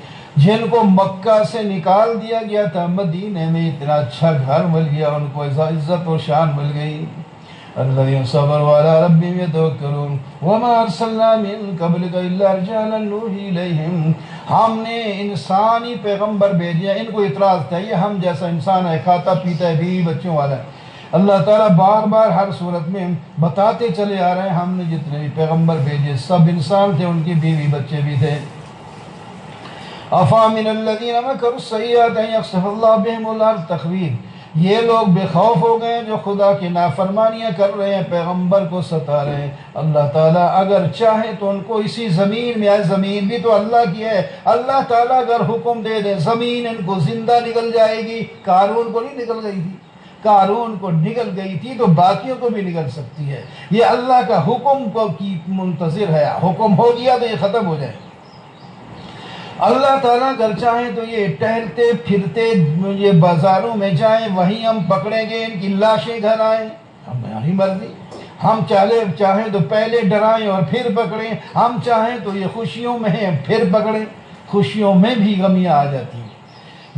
جن کو مکہ سے نکال دیا گیا تھا، مدینے میں اتنا اچھا گھر مل گیا، ان کو عزت و شان مل گئی۔ الذين صبروا على ربهم يتوكلون وما ارسلنا من قبلك الا رجالا نوحي اليهم، ہم نے انسانی پیغمبر بھیجے، ان کو اعتراض تھا یہ ہم جیسا انسان ہے، کھاتا پیتا ہے، بیوی بچوں والا ہے۔ اللہ تعالیٰ بار بار ہر صورت میں بتاتے چلے آ رہے ہیں ہم نے جتنے بھی پیغمبر بھیجے سب انسان تھے، ان کی بیوی بچے بھی تھے۔ افامن الذین مکروا السیئات ان یخسف اللہ بہم الارض، تخویف، یہ لوگ بے خوف ہو گئے جو خدا کی نافرمانیاں کر رہے ہیں، پیغمبر کو ستا رہے ہیں۔ اللہ تعالیٰ اگر چاہے تو ان کو اسی زمین میں، زمین بھی تو اللہ کی ہے، اللہ تعالیٰ اگر حکم دے دے زمین ان کو زندہ نکل جائے گی۔ قارون کو نہیں نکل گئی تھی، قارون کو نکل گئی تھی تو باقیوں کو بھی نکل سکتی ہے، یہ اللہ کا حکم کو کی منتظر ہے، حکم ہو گیا تو یہ ختم ہو جائے۔ اللہ تعالیٰ اگر چاہیں تو یہ ٹہلتے پھرتے یہ بازاروں میں جائیں، وہیں ہم پکڑیں گے، ان کی لاشیں گھر آئیں، ہماری مرضی، ہم چاہیں تو پہلے ڈرائیں اور پھر پکڑیں، ہم چاہیں تو یہ خوشیوں میں ہیں پھر پکڑیں، خوشیوں میں بھی غمیاں آ جاتی ہیں۔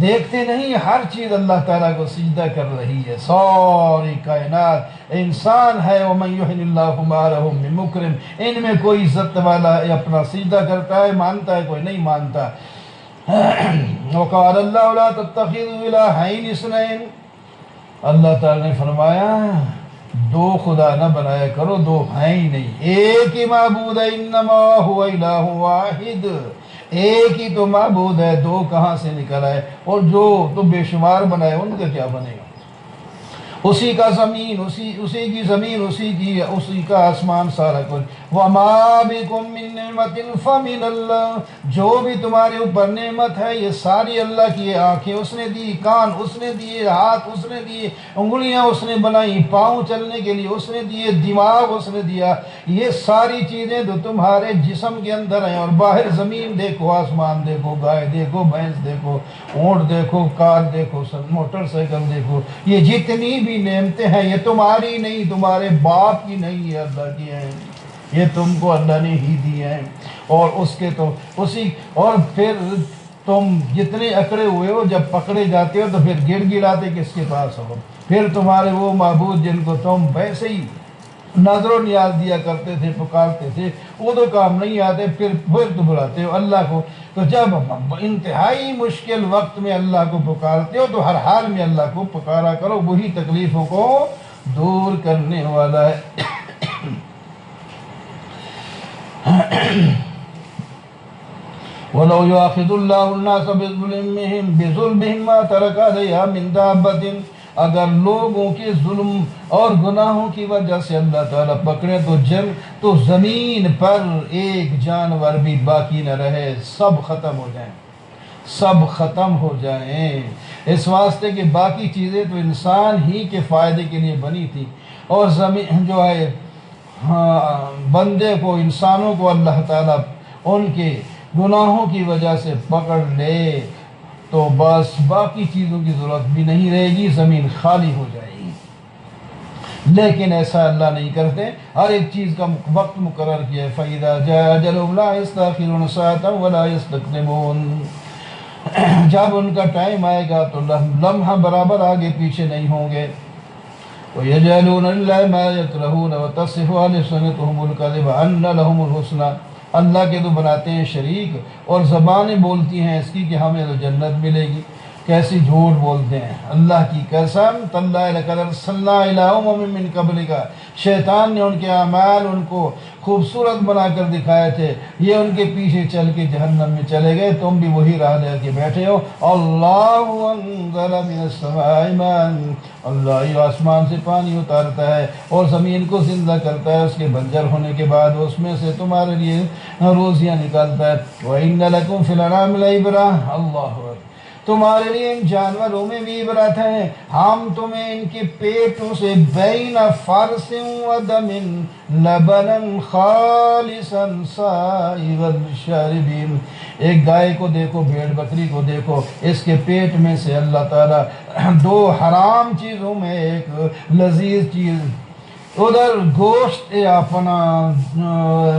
دیکھتے نہیں ہر چیز اللہ تعالیٰ کو سجدہ کر رہی ہے، ساری کائنات انسان ہے، وَمَن يُحْنِ اللَّهُ مَا لَهُ مِن مُكْرِمٍ، ان میں کوئی عزت والا اپنا سجدہ کرتا ہے، مانتا ہے، کوئی نہیں مانتا۔ وَقَالَ اللَّهُ لَا تَتَّخِذُوا إِلَٰهَيْنِ اثْنَيْنِ، اللہ تعالیٰ نے فرمایا دو خدا نہ بنایا کرو، دو ہیں ہی نہیں، ایک ہی معبود ہے، انما هو الہ واحد، ایک ہی تو معبود ہے، دو کہاں سے نکل آئے؟ اور جو تو بے شمار بنائے ان کا کیا بنے گا؟ اسی کا زمین، اسی کی زمین، اسی کا آسمان، سارا کچھ۔ وَمَا بِكُم مِّن نِّعْمَةٍ فَمِنَ اللَّهِ، جو بھی تمہارے اوپر نعمت ہے یہ ساری اللہ کی ہے۔ آنکھیں اس نے دی، کان اس نے دیے، ہاتھ اس نے دیے، انگلیاں اس نے بنائی، پاؤں چلنے کے لیے اس نے دیے، دماغ اس نے دیا۔ یہ ساری چیزیں جو تمہارے جسم کے اندر ہیں، اور باہر زمین دیکھو، آسمان دیکھو، گائے دیکھو، بھینس دیکھو، اونٹ دیکھو، کار دیکھو، موٹر سائیکل دیکھو، یہ جتنی بھی نعمتیں ہیں یہ تمہاری نہیں، تمہارے باپ کی نہیں، یہ اللہ کی ہیں، یہ تم کو اللہ نے ہی دی ہیں۔ اور اس کے تو اسی، اور پھر تم جتنے اکڑے ہوئے ہو جب پکڑے جاتے ہو تو پھر گڑ گڑاتے کس کے پاس ہو؟ پھر تمہارے وہ معبود جن کو تم ویسے ہی نظر و نیاز دیا کرتے تھے، پکارتے تھے، وہ تو کام نہیں آتے، پھر تو بلاتے ہو اللہ کو۔ تو جب انتہائی مشکل وقت میں اللہ کو پکارتے ہو تو ہر حال میں اللہ کو پکارا کرو، وہی تکلیفوں کو دور کرنے والا ہے۔ وَلَوْ يُؤَاخِذُ اللَّهُ النَّاسَ بِظُلْمِهِمْ مَا تَرَكَ عَلَيْهَا مِن دَابَّةٍ، اگر لوگوں کے ظلم اور گناہوں کی وجہ سے اللہ تعالیٰ پکڑے تو زمین پر ایک جانور بھی باقی نہ رہے، سب ختم ہو جائیں، سب ختم ہو جائیں، اس واسطے کہ باقی چیزیں تو انسان ہی کے فائدے کے لیے بنی تھی، اور زمین جو ہے بندے کو، انسانوں کو اللہ تعالیٰ ان کے گناہوں کی وجہ سے پکڑ لے تو بس باقی چیزوں کی ضرورت بھی نہیں رہے گی، زمین خالی ہو جائے گی۔ لیکن ایسا اللہ نہیں کرتے، ہر ایک چیز کا وقت مقرر کیا ہے۔ فَإِذَا جَاءَ أَجَلُهُمْ لَا يَسْتَأْخِرُونَ سَاعَةً وَلَا يَسْتَقْدِمُونَ، جب ان کا ٹائم آئے گا تو لمحہ برابر آگے پیچھے نہیں ہوں گے۔ وَيَجْعَلُونَ لِلَّهِ مَا يَكْرَهُونَ وَتَصِفُ أَلْسِنَتُهُمُ الْكَذِبَ أَنَّ لَهُمُ الْحُسْنَىٰ، اللہ کے تو بناتے ہیں شریک اور زبانیں بولتی ہیں اس کی کہ ہمیں تو جنت ملے گی، کیسی جھوٹ بولتے ہیں۔ اللہ کی قسم تاللہ لقد ارسلنا الی امم من قبلک، شیطان نے ان کے اعمال ان کو خوبصورت بنا کر دکھائے تھے، یہ ان کے پیچھے چل کے جہنم میں چلے گئے، تم بھی وہی راہ لے کے بیٹھے ہو۔ اللہ انزل من السماء ماء، اللہ ہی آسمان سے پانی اتارتا ہے اور زمین کو زندہ کرتا ہے اس کے بنجر ہونے کے بعد، اس میں سے تمہارے لیے روزیاں نکالتا ہے۔ وَإِنَّ لَكُمْ فِي الْأَنْعَامِ لَعِبْرَةً، اللہ اکبر، تمہارے لیے ان جانوروں میں بھی عبرت ہے، ہم تمہیں ان کے پیٹوں سے بین فرث و دم لبنا خالصا سائغا للشاربین، ایک گائے کو دیکھو، بھیڑ بکری کو دیکھو، اس کے پیٹ میں سے اللہ تعالیٰ دو حرام چیزوں میں ایک لذیذ چیز، ادھر گوشت اپنا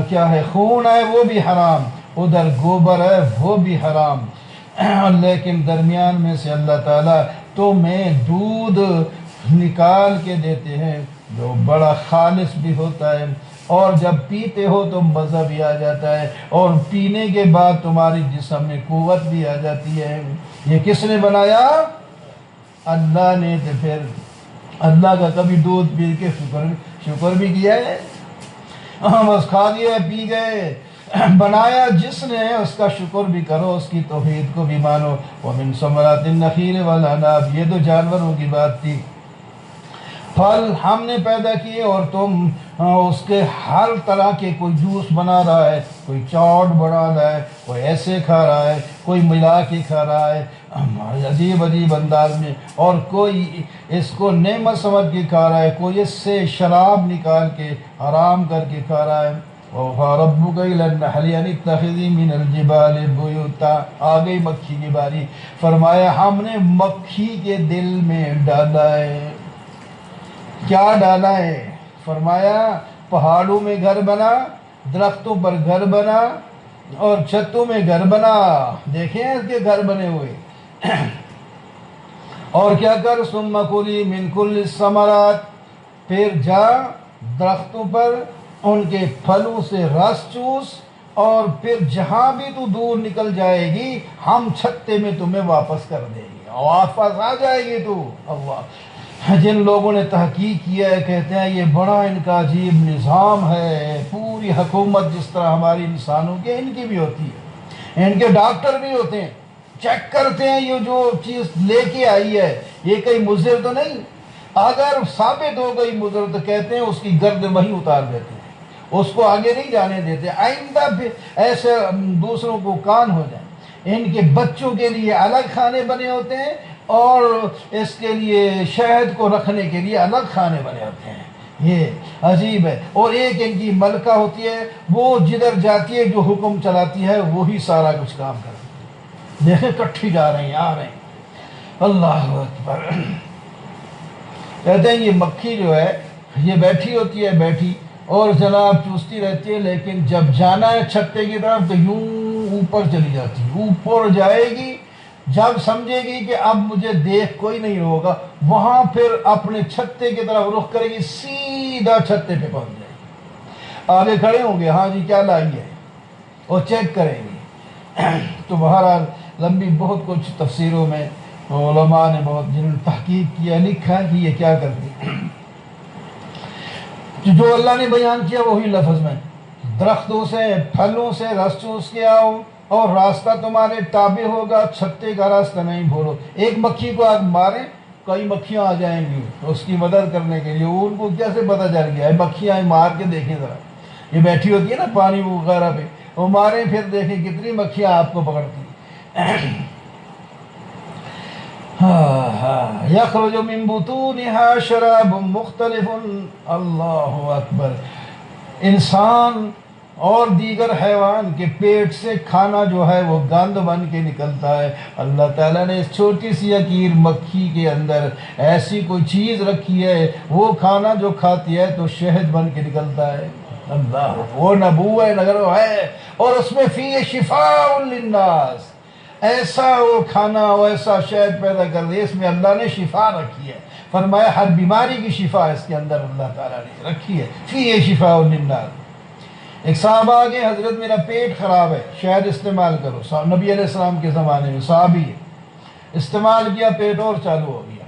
کیا ہے خون ہے وہ بھی حرام، ادھر گوبر ہے وہ بھی حرام، لیکن درمیان میں سے اللہ تعالیٰ تمہیں دودھ نکال کے دیتے ہیں جو بڑا خالص بھی ہوتا ہے، اور جب پیتے ہو تو مزہ بھی آ جاتا ہے، اور پینے کے بعد تمہاری جسم میں قوت بھی آ جاتی ہے۔ یہ کس نے بنایا؟ اللہ نے۔ تو پھر اللہ کا کبھی دودھ پی کے شکر بھی کیا ہے؟ بس کھا گیا پی گئے، بنایا جس نے اس کا شکر بھی کرو، اس کی توحید کو بھی مانو۔ وَمِن ثَمَرَاتِ النَّخِيلِ وَالْأَعْنَابِ، یہ تو جانوروں کی بات تھی، پھل ہم نے پیدا کیے اور تم اس کے ہر طرح کے، کوئی جوس بنا رہا ہے، کوئی چاٹ بنا رہا ہے، کوئی ایسے کھا رہا ہے، کوئی ملا کے کھا رہا ہے عجیب عجیب انداز میں، اور کوئی اس کو نعمت سمجھ کے کھا رہا ہے، کوئی اس سے شراب نکال کے حرام کر کے کھا رہا ہے۔ وَأَوْحَىٰ رَبُّكَ إِلَى النَّحْلِ أَنِ اتَّخِذِي مِنَ الْجِبَالِ بُيُوتًا، آ گئی مکھی کی باری، فرمایا ہم نے مکھی کے دل میں ڈالا ہے، کیا ڈالا ہے؟ فرمایا پہاڑوں میں گھر بنا، درختوں پر گھر بنا، اور چھتوں میں گھر بنا، دیکھیں اس کے گھر بنے ہوئے، اور کیا کر ثُمَّ كُلِي مِن كُلِّ الثَّمَرَاتِ، پھر جا درختوں پر ان کے پھلوں سے رس چوس، اور پھر جہاں بھی تو دور نکل جائے گی ہم چھتے میں تمہیں واپس کر دیں گے، واپس آ جائے گی تو۔ اللہ جن لوگوں نے تحقیق کیا ہے کہتے ہیں یہ بڑا ان کا عجیب نظام ہے، پوری حکومت جس طرح ہماری انسانوں کی ان کی بھی ہوتی ہے، ان کے ڈاکٹر بھی ہوتے ہیں، چیک کرتے ہیں یہ جو چیز لے کے آئی ہے یہ کہیں مضر تو نہیں، اگر ثابت ہو گئی مضر تو کہتے ہیں اس کی گرد وہیں اتار دیتے ہیں، اس کو آگے نہیں جانے دیتے، آئندہ پھر ایسے دوسروں کو کان ہو جائیں۔ ان کے بچوں کے لیے الگ کھانے بنے ہوتے ہیں اور اس کے لیے شہد کو رکھنے کے لیے الگ کھانے بنے ہوتے ہیں، یہ عجیب ہے۔ اور ایک ان کی ملکہ ہوتی ہے، وہ جدھر جاتی ہے جو حکم چلاتی ہے وہی سارا کچھ کام کرتی ہے۔ دیکھیں کٹھی جا رہے ہیں آ رہے ہیں، اللہ اکبر۔ کہتے ہیں یہ مکھی جو ہے یہ بیٹھی ہوتی ہے بیٹھی اور جناب چوستی رہتی ہے، لیکن جب جانا ہے چھتے کی طرف تو یوں اوپر چلی جاتی ہے، اوپر جائے گی، جب سمجھے گی کہ اب مجھے دیکھ کوئی نہیں ہوگا وہاں پھر اپنے چھتے کی طرف رخ کرے گی، سیدھا چھتے پہ پہنچ جائے گی، آگے کھڑے ہوں گے ہاں جی کیا لائی ہے اور چیک کریں گے۔ تو بہرحال لمبی بہت کچھ تفسیروں میں علماء نے بہت جنہوں نے تحقیق کیا لکھا ہے کہ یہ کیا کرتی، جو اللہ نے بیان کیا وہی لفظ میں، درختوں سے پھلوں سے رس چوس کے آؤ اور راستہ تمہارے تابع ہوگا، چھتے کا راستہ نہیں بھولو۔ ایک مکھی کو آپ ماریں کئی مکھیاں آ جائیں گی اس کی مدد کرنے کے لیے، ان کو کیسے پتہ چل گیا ہے مکھیاں مار کے دیکھیں ذرا، یہ بیٹھی ہوتی ہے نا پانی وغیرہ پہ، وہ ماریں پھر دیکھیں کتنی مکھیاں آپ کو پکڑتی۔ یخرج من بطونها شراب مختلف، اللہ اکبر۔ انسان اور دیگر حیوان کے پیٹ سے کھانا جو ہے وہ گند بن کے نکلتا ہے۔ اللہ تعالیٰ نے اس چھوٹی سی حقیر مکھی کے اندر ایسی کوئی چیز رکھی ہے، وہ کھانا جو کھاتی ہے تو شہد بن کے نکلتا ہے۔ اللہ، وہ نبوہ نگر ہے اور اس میں فی شفاء للناس، ایسا وہ کھنا ایسا شہد پیدا کر دے، اس میں اللہ نے شفا رکھی ہے، فرمایا ہر بیماری کی شفا اس کے اندر اللہ تعالیٰ نے رکھی ہے، فی شفاء للناس۔ ایک صحابہ آگے حضرت میرا پیٹ خراب ہے شہد استعمال کرو، نبی علیہ السلام کے زمانے میں صحابی ہے، استعمال کیا پیٹ اور چالو ہو گیا،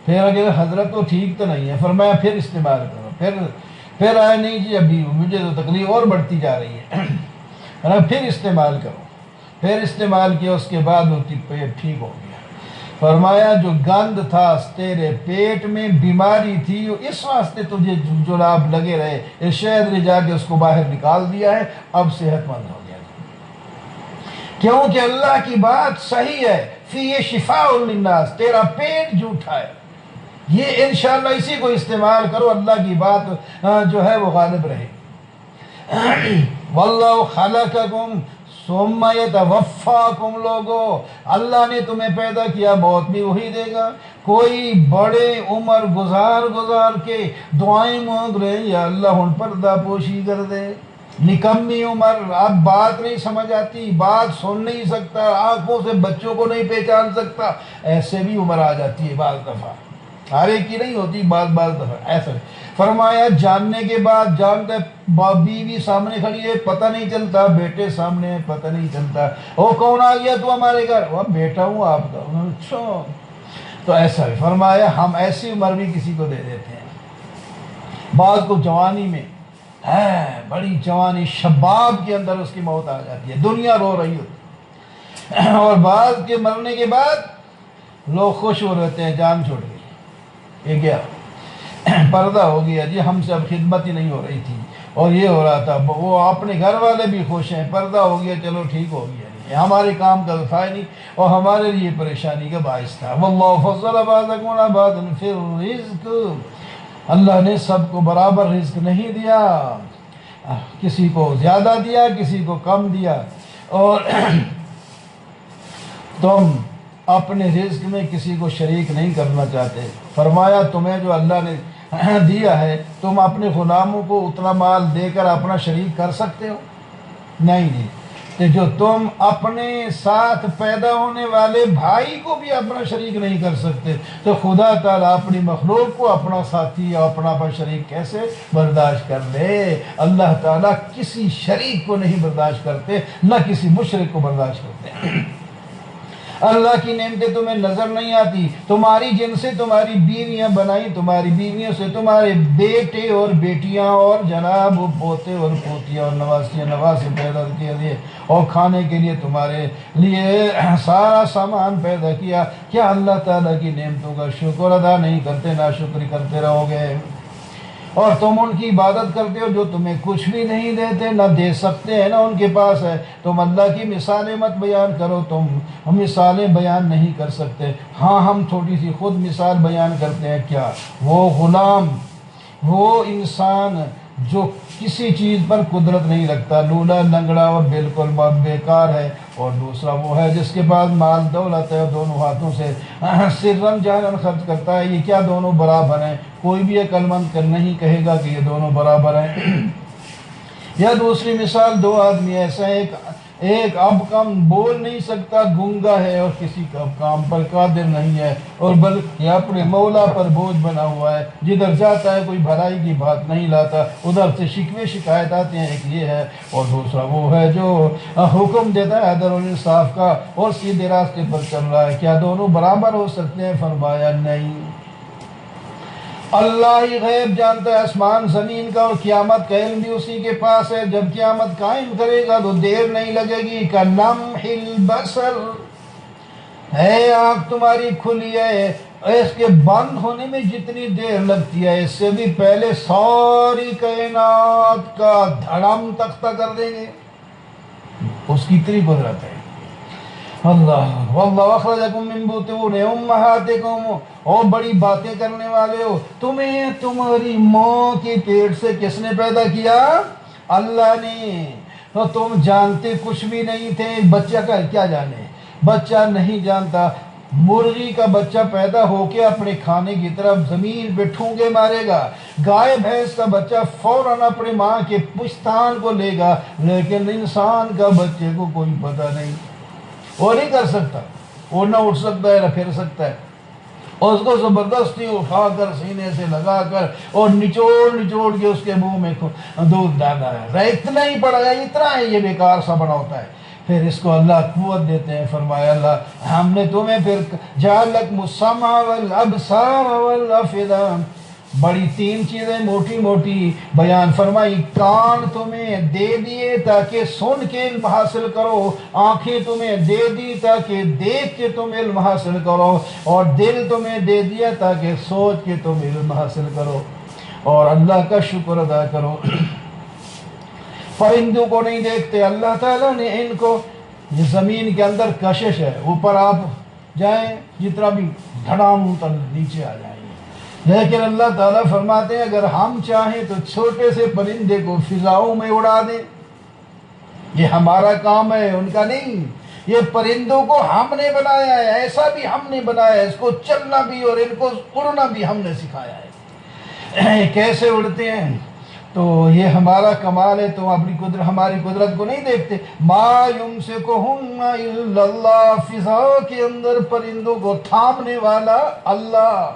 پھر اگر حضرت تو ٹھیک تو نہیں ہے، فرمایا پھر استعمال کرو، پھر آئے نہیں جی ابھی مجھے تو تکلیف اور بڑھتی جا رہی ہے، پھر استعمال کرو، پھر استعمال کیا، اس کے بعد وہ پیٹ ٹھیک ہو گیا۔ فرمایا جو گند تھا تیرے پیٹ میں بیماری تھی اس واسطے تجھے جلاب لگے رہے، اس شہد نے جا کے اس کو باہر نکال دیا ہے، اب صحت مند ہو گیا، کیونکہ اللہ کی بات صحیح ہے، فی شفاء للناس، تیرا پیٹ جھوٹا ہے، یہ انشاءاللہ اسی کو استعمال کرو، اللہ کی بات جو ہے وہ غالب رہے۔ واللہ خلقکم ثم یتوفاکم، لوگو اللہ نے تمہیں پیدا کیا موت بھی وہی دے گا۔ کوئی بڑے عمر گزار کے دعائیں مانگ رہے ہیں یا اللہ ان پردہ پوشی کر دے، نکمی عمر، اب بات نہیں سمجھ آتی، بات سن نہیں سکتا، آنکھوں سے بچوں کو نہیں پہچان سکتا، ایسے بھی عمر آ جاتی ہے بعض دفعہ، ہر ایک کی نہیں ہوتی، بعض دفعہ ایسا۔ فرمایا جاننے کے بعد جانتا ہے، بیوی سامنے کھڑی ہے پتہ نہیں چلتا، بیٹے سامنے ہے پتہ نہیں چلتا، وہ کون آ گیا تو ہمارے گھر، وہ بیٹا ہوں آپ کا، اچھا تو ایسا ہے۔ فرمایا ہم ایسی عمر بھی کسی کو دے دیتے ہیں، بعض کو جوانی میں ہے، بڑی جوانی شباب کے اندر اس کی موت آ جاتی ہے، دنیا رو رہی ہوتی ہے، اور بعض کے مرنے کے بعد لوگ خوش ہو رہتے ہیں جان چھوڑ گئی، یہ کیا پردہ ہو گیا جی، ہم سے اب خدمت ہی نہیں ہو رہی تھی اور یہ ہو رہا تھا، وہ اپنے گھر والے بھی خوش ہیں، پردہ ہو گیا چلو ٹھیک ہو گیا، ہمارے کام کا تھا نہیں اور ہمارے لیے پریشانی کا باعث تھا۔ واللہ فضل بعضکم علی بعض فی الرزق، اللہ نے سب کو برابر رزق نہیں دیا، کسی کو زیادہ دیا کسی کو کم دیا، اور تم اپنے رزق میں کسی کو شریک نہیں کرنا چاہتے۔ فرمایا تمہیں جو اللہ نے دیا ہے تم اپنے غلاموں کو اتنا مال دے کر اپنا شریک کر سکتے ہو؟ نہیں جی، کہ جو تم اپنے ساتھ پیدا ہونے والے بھائی کو بھی اپنا شریک نہیں کر سکتے تو خدا تعالیٰ اپنی مخلوق کو اپنا ساتھی یا اپنا شریک کیسے برداشت کر لے؟ اللہ تعالیٰ کسی شریک کو نہیں برداشت کرتے، نہ کسی مشرک کو برداشت کرتے۔ اللہ کی نعمتیں تمہیں نظر نہیں آتی؟ تمہاری جن سے تمہاری بیویاں بنائی، تمہاری بیویوں سے تمہارے بیٹے اور بیٹیاں اور جناب پوتے اور پوتیاں اور نواسیاں نواسے پیدا کیے دیے، اور کھانے کے لیے تمہارے لیے سارا سامان پیدا کیا۔ کیا اللہ تعالیٰ کی نعمتوں کا شکر ادا نہیں کرتے؟ ناشکری کرتے رہو گے۔ اور تم ان کی عبادت کرتے ہو جو تمہیں کچھ بھی نہیں دیتے، نہ دے سکتے ہیں نہ ان کے پاس ہے۔ تم اللہ کی مثالیں مت بیان کرو، تم مثالیں بیان نہیں کر سکتے۔ ہاں ہم تھوڑی سی خود مثال بیان کرتے ہیں۔ کیا وہ غلام، وہ انسان جو کسی چیز پر قدرت نہیں رکھتا، لولا لنگڑا اور بالکل بیکار ہے، اور دوسرا وہ ہے جس کے پاس مال دولت ہے اور دونوں ہاتھوں سے سرن جہرن خرچ کرتا ہے، یہ کیا دونوں برابر ہیں؟ کوئی بھی عقل مند نہیں کہے گا کہ یہ دونوں برابر ہیں۔ یا دوسری مثال، دو آدمی ایسے ہیں، ایک اب کم بول نہیں سکتا، گونگا ہے، اور کسی کا کام پر قادر نہیں ہے، اور بلکہ اپنے مولا پر بوجھ بنا ہوا ہے، جدھر جاتا ہے کوئی بھلائی کی بات نہیں لاتا، ادھر سے شکوے شکایت آتے ہیں۔ ایک یہ ہے، اور دوسرا وہ ہے جو حکم دیتا ہے عدل و انصاف کا اور سیدھے راستے پر چل رہا ہے۔ کیا دونوں برابر ہو سکتے ہیں؟ فرمایا نہیں۔ اللہ ہی غیب جانتا ہے آسمان زمین کا، اور قیامت کا علم بھی اسی کے پاس ہے۔ جب قیامت قائم کرے گا تو دیر نہیں لگے گی، کلمح البصر ہے، آنکھ تمہاری کھلی ہے، اس کے بند ہونے میں جتنی دیر لگتی ہے اس سے بھی پہلے ساری کائنات کا دھڑم تختہ کر دیں گے۔ اس کی اتنی قدرت ہے۔ اللہ واللہ اخرجکم من بطون امہاتکم، اور بڑی باتیں کرنے والے ہو، تمہیں تمہاری ماں کے پیٹ سے کس نے پیدا کیا؟ اللہ نے۔ تو تم جانتے کچھ بھی نہیں تھے، بچہ کا کیا جانے، بچہ نہیں جانتا۔ مرغی کا بچہ پیدا ہو کے اپنے کھانے کی طرف زمین پہ ٹھونگے مارے گا، گائے بھینس کا بچہ فوراً اپنے ماں کے پشتان کو لے گا، لیکن انسان کا بچے کو کوئی پتہ نہیں، وہ نہیں کر سکتا، وہ نہ اٹھ سکتا ہے نہ پھر سکتا ہے، اور اس کو زبردستی اٹھا کر سینے سے لگا کر اور نچوڑ کے اس کے منہ میں دودھ ڈالا ہے، اتنا ہی پڑا ہے، اتنا ہے، یہ بیکار سا بنا ہوتا ہے۔ پھر اس کو اللہ قوت دیتے ہیں۔ فرمایا اللہ ہم نے تمہیں پھر جعلکم السمع والابصار والافئدہ، بڑی تین چیزیں موٹی موٹی بیان فرمائی۔ کان تمہیں دے دیے تاکہ سن کے علم حاصل کرو، آنکھیں تمہیں دے دی تاکہ دیکھ کے تم علم حاصل کرو، اور دل تمہیں دے دیا تاکہ سوچ کے تم علم حاصل کرو اور اللہ کا شکر ادا کرو۔ پرندوں کو نہیں دیکھتے، اللہ تعالیٰ نے ان کو، یہ زمین کے اندر کشش ہے، اوپر آپ جائیں جتنا بھی دھڑام تل نیچے آ جائیں، لیکن اللہ تعالیٰ فرماتے ہیں اگر ہم چاہیں تو چھوٹے سے پرندے کو فضاؤں میں اڑا دیں، یہ ہمارا کام ہے، ان کا نہیں۔ یہ پرندوں کو ہم نے بنایا ہے، ایسا بھی ہم نے بنایا ہے، اس کو چلنا بھی اور ان کو اڑنا بھی ہم نے سکھایا ہے۔ کیسے اڑتے ہیں؟ تو یہ ہمارا کمال ہے، تو اپنی قدرت، ہماری قدرت کو نہیں دیکھتے۔ ما یمسکہن الا اللہ، فضا کے اندر پرندوں کو تھامنے والا اللہ۔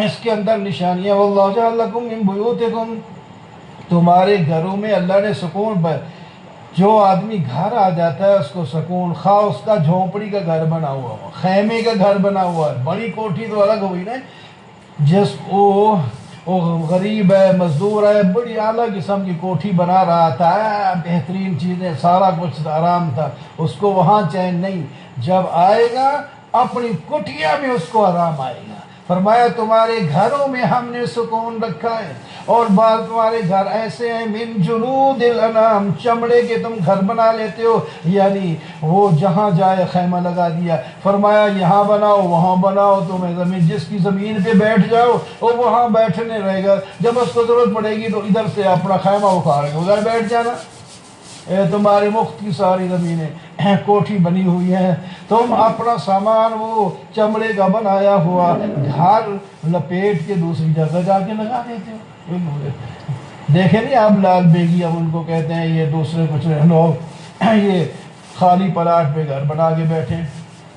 اس کے اندر نشانیاں، واللہ جعل لکم من بیوتکم، تمہارے گھروں میں اللہ نے سکون پر، جو آدمی گھر آ جاتا ہے اس کو سکون، خواہ اس کا جھونپڑی کا گھر بنا ہوا ہو، خیمے کا گھر بنا ہوا ہے، بڑی کوٹھی تو الگ ہوئی نا، جس وہ غریب ہے، مزدور ہے، بڑی اعلیٰ قسم کی کوٹھی بنا رہا تھا، بہترین چیزیں، سارا کچھ آرام تھا، اس کو وہاں چین نہیں، جب آئے گا اپنی کٹیا میں اس کو آرام آئے گا۔ فرمایا تمہارے گھروں میں ہم نے سکون رکھا ہے، اور بعض تمہارے گھر ایسے ہیں من جلود الانام، چمڑے کے تم گھر بنا لیتے ہو، یعنی وہ جہاں جائے خیمہ لگا دیا۔ فرمایا یہاں بناؤ وہاں بناؤ، تمہیں زمین، جس کی زمین پہ بیٹھ جاؤ وہ وہاں بیٹھنے رہے گا، جب اس کو ضرورت پڑے گی تو ادھر سے اپنا خیمہ اکھاڑ کے ادھر بیٹھ جانا۔ تمہارے مفت کی ساری زمینیں کوٹھی بنی ہوئی ہیں، تم اپنا سامان وہ چمڑے کا بنایا ہوا گھر لپیٹ کے دوسری جگہ جا کے لگا دیتے ہو۔ دیکھیں نہیں آپ لال بیگی، اب ان کو کہتے ہیں یہ دوسرے کچھ لوگ یہ خالی پلاٹ پہ گھر بنا کے بیٹھے،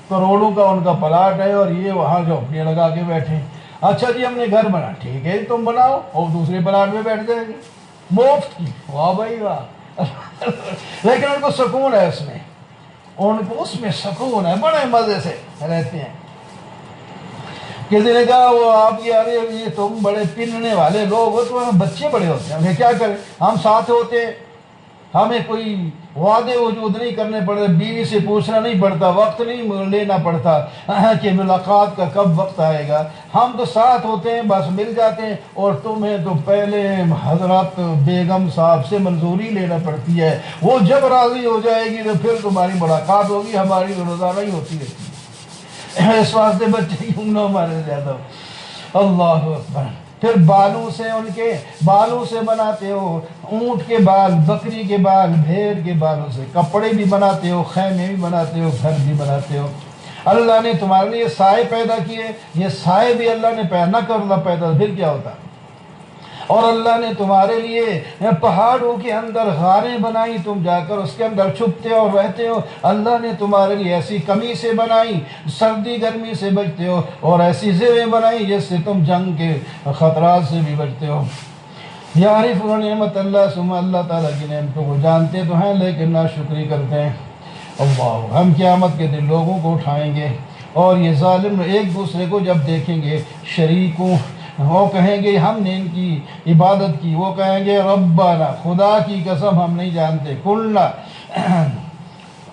کروڑوں کا ان کا پلاٹ ہے اور یہ وہاں جھونپڑیاں لگا کے بیٹھے۔ اچھا جی ہم نے گھر بنا، ٹھیک ہے تم بناؤ، اور دوسرے پلاٹ پہ بیٹھ جائے گی مفت کی، واہ بھائی واہ۔ لیکن ان کو سکون ہے اس میں، ان کو اس میں سکون ہے، بڑے مزے سے رہتے ہیں۔ کسی نے کہا وہ آپ کی ارے یہ تم بڑے پننے والے لوگ ہو، تو بچے بڑے ہوتے ہیں، ہمیں کیا کریں، ہم ساتھ ہوتے ہیں، ہمیں کوئی وعدے وجود نہیں کرنے پڑتے، بیوی سے پوچھنا نہیں پڑتا، وقت نہیں لینا پڑتا کہ ملاقات کا کب وقت آئے گا، ہم تو ساتھ ہوتے ہیں، بس مل جاتے ہیں۔ اور تمہیں تو پہلے حضرت بیگم صاحب سے منظوری لینا پڑتی ہے، وہ جب راضی ہو جائے گی تو پھر تمہاری ملاقات ہوگی، ہماری تو روزانہ ہی ہوتی رہتی ہے۔ اس واسطے بچے کیوں نہ ہمارے زیادہ۔ اللہ اکبر۔ پھر بالوں سے، ان کے بالوں سے بناتے ہو، اونٹ کے بال، بکری کے بال، بھیڑ کے بالوں سے کپڑے بھی بناتے ہو، خیمے بھی بناتے ہو، گھر بھی بناتے ہو۔ اللہ نے تمہارے لیے سائے پیدا کیے، یہ سائے بھی اللہ نے پیدا نہ کرنا پیدا، پھر کیا ہوتا۔ اور اللہ نے تمہارے لیے پہاڑوں کے اندر غاریں بنائی، تم جا کر اس کے اندر چھپتے ہو اور رہتے ہو۔ اللہ نے تمہارے لیے ایسی قمیصیں بنائی، سردی گرمی سے بچتے ہو، اور ایسی زریں بنائی جس سے تم جنگ کے خطرات سے بھی بچتے ہو۔ یعرفون نعمت اللہ، ثم اللہ تعالیٰ کی نعمتوں کو جانتے تو ہیں لیکن ناشکری کرتے ہیں۔ اللہ، ہم قیامت کے دن لوگوں کو اٹھائیں گے اور یہ ظالم ایک دوسرے کو جب دیکھیں گے شریکوں، وہ کہیں گے ہم نے ان کی عبادت کی، وہ کہیں گے ربنا، خدا کی قسم ہم نہیں جانتے، کلنا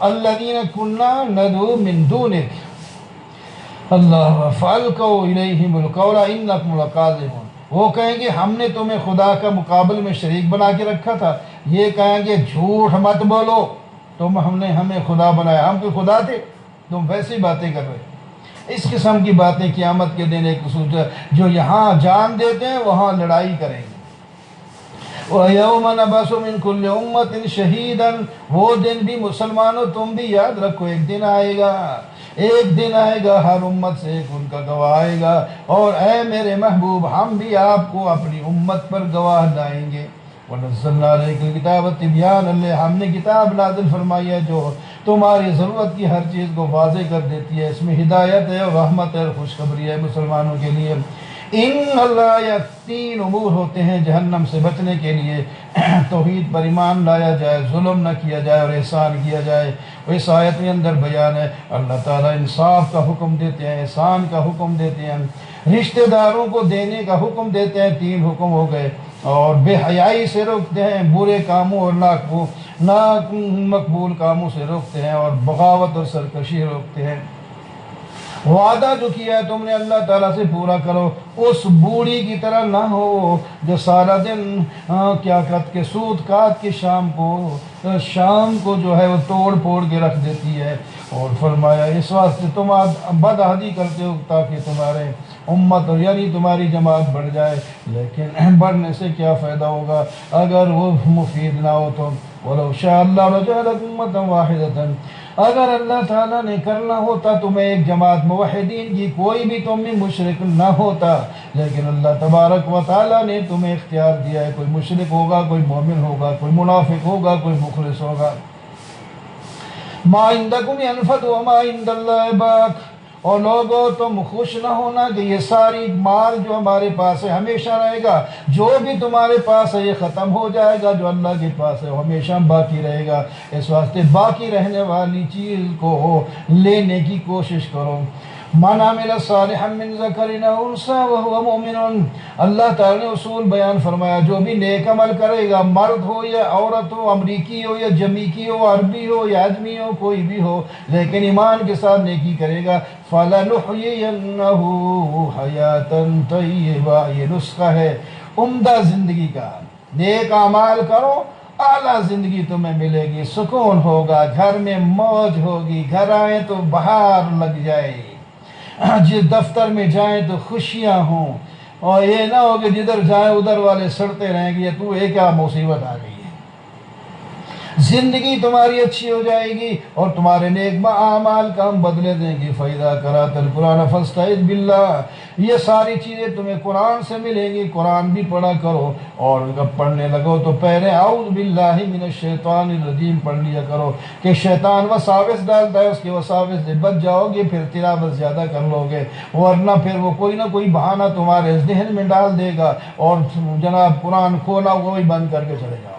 الذین کلنا ندعو من دونک اللہ فالقوا الیہم القول انکم لکاذبون۔ وہ کہیں گے ہم نے تمہیں خدا کا مقابل میں شریک بنا کے رکھا تھا، یہ کہیں گے جھوٹ مت بولو، ہم نے ہمیں خدا بنایا، ہم کوئی خدا تھے، تم ویسی باتیں کر رہے۔ اس قسم کی باتیں قیامت کے دن ایک جو یہاں جان دیتے ہیں وہاں لڑائی کریں گے۔ وَيَوْمَ نَبْعَثُ مِنْ كُلِّ أُمَّةٍ شَهِيدًا، وہ دن بھی مسلمانوں تم بھی یاد رکھو، ایک دن آئے گا، ایک دن آئے گا، ہر امت سے ایک ان کا گواہ آئے گا، اور اے میرے محبوب ہم بھی آپ کو اپنی امت پر گواہ لائیں گے۔ وَنَزَّلْنَا عَلَيْكَ الْكِتَابَ تِبْيَانًا لِّكُلِّ، ہم نے کتاب نازل فرمائی ہے جو تمہاری ضرورت کی ہر چیز کو واضح کر دیتی ہے، اس میں ہدایت ہے اور رحمت ہے اور خوشخبری ہے مسلمانوں کے لیے۔ ان اللہ، یا تین امور ہوتے ہیں جہنم سے بچنے کے لیے، توحید پر ایمان لایا جائے، ظلم نہ کیا جائے اور احسان کیا جائے۔ اس آیت کے اندر بیان ہے اللہ تعالیٰ انصاف کا حکم دیتے ہیں، احسان کا حکم دیتے ہیں، رشتہ داروں کو دینے کا حکم دیتے ہیں، تین حکم ہو گئے، اور بے حیائی سے روکتے ہیں، برے کاموں اور نامقبول کاموں سے روکتے ہیں، اور بغاوت اور سرکشی روکتے ہیں۔ وعدہ جو کیا ہے تم نے اللہ تعالیٰ سے پورا کرو، اس بوڑھی کی طرح نہ ہو جو سارا دن کیا کہتے کہ سود کات کے شام کو جو ہے وہ توڑ پھوڑ کے رکھ دیتی ہے۔ اور فرمایا اس واسطے تم بد عہدی کرتے ہو تاکہ تمہارے امت اور یعنی تمہاری جماعت بڑھ جائے، لیکن بڑھنے سے کیا فائدہ ہوگا اگر وہ مفید نہ ہو تو۔ وَلَوْ شَاءَ اللَّهُ لَجَعَلَكُمْ أُمَّةً وَاحِدَةً، اگر اللہ تعالیٰ نے کرنا ہوتا تمہیں ایک جماعت موحدین کی، کوئی بھی تم میں مشرک نہ ہوتا، لیکن اللہ تبارک و تعالیٰ نے تمہیں اختیار دیا ہے، کوئی مشرک ہوگا، کوئی مومن ہوگا، کوئی منافق ہوگا، کوئی مخلص ہوگا۔ مَا عِندَكُمْ يَنْفَدُ وَمَا عِندَ اللَّهِ بَاقٍ، اور لوگوں تم خوش نہ ہونا کہ یہ ساری مال جو ہمارے پاس ہے ہمیشہ رہے گا، جو بھی تمہارے پاس ہے یہ ختم ہو جائے گا، جو اللہ کے پاس ہے وہ ہمیشہ باقی رہے گا۔ اس واسطے باقی رہنے والی چیز کو لینے کی کوشش کرو۔ مَنْ عَمِلَ صَالِحًا مِّن ذَكَرٍ أَوْ أُنثَىٰ وَهُوَ مُؤْمِنٌ، اللہ تعالیٰ نے اصول بیان فرمایا جو بھی نیک عمل کرے گا، مرد ہو یا عورت ہو، امریکی ہو یا جمیکی ہو، عربی ہو یا اجمی ہو، کوئی بھی ہو، لیکن ایمان کے ساتھ نیکی کرے گا، فَلَنُحْيِيَنَّهُ حَيَاةً طَيِّبَةً، یہ نسخہ ہے عمدہ زندگی کا۔ نیک اعمال کرو، اعلیٰ زندگی تمہیں ملے گی، سکون ہوگا، گھر میں موج ہوگی، گھر آئیں تو بہار لگ جائے، جس دفتر میں جائیں تو خوشیاں ہوں، اور یہ نہ ہو کہ جدھر جائیں ادھر والے سڑتے رہیں گے تو یہ کیا مصیبت آ گئی ہے۔ زندگی تمہاری اچھی ہو جائے گی اور تمہارے نیک اعمال کا ہم بدلے دیں گے۔ فَإِذَا قَرَأْتَ الْقُرْآنَ فَاسْتَعِذْ بِاللَّهِ، یہ ساری چیزیں تمہیں قرآن سے ملیں گی، قرآن بھی پڑھا کرو، اور جب پڑھنے لگو تو پہلے اعوذ باللہ من الشیطان الرجیم پڑھ لیا کرو کہ شیطان وساوس ڈالتا ہے، اس کے وساوس سے بچ جاؤ گے، پھر تلاوت زیادہ کر لو گے، ورنہ پھر وہ کوئی نہ کوئی بہانہ تمہارے ذہن میں ڈال دے گا اور جناب قرآن کھولا وہی بند کر کے چلے جاؤ۔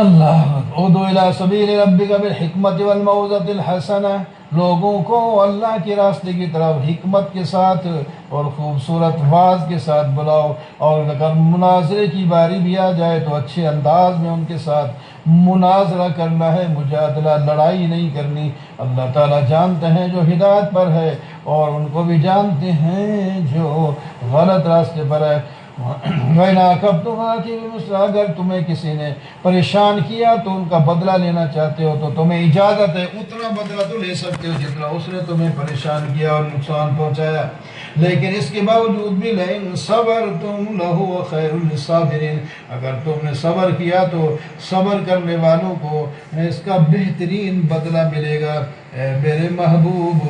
اللہ ادعو الی سبیل ربک بالحکمت والموعظۃ الحسنہ، لوگوں کو اللہ کے راستے کی طرف حکمت کے ساتھ اور خوبصورت واعظ کے ساتھ بلاؤ، اور اگر مناظرے کی باری بھی آ جائے تو اچھے انداز میں ان کے ساتھ مناظرہ کرنا ہے، مجادلہ، لڑائی نہیں کرنی۔ اللہ تعالیٰ جانتے ہیں جو ہدایت پر ہے، اور ان کو بھی جانتے ہیں جو غلط راستے پر ہے۔ وَإِنْ عَاقَبْتُمْ فَعَاقِبُوا بِمِثْلِ، اگر تمہیں کسی نے پریشان کیا تو ان کا بدلہ لینا چاہتے ہو تو تمہیں اجازت ہے، اتنا بدلہ تو لے سکتے ہو جتنا اس نے تمہیں پریشان کیا اور نقصان پہنچایا، لیکن اس کے باوجود بھی لَئِن صَبَرْتُمْ لَهُوَ خَيْرٌ لِلصَّابِرِينَ، اگر تم نے صبر کیا تو صبر کرنے والوں کو اس کا بہترین بدلہ ملے گا۔ اے میرے محبوب،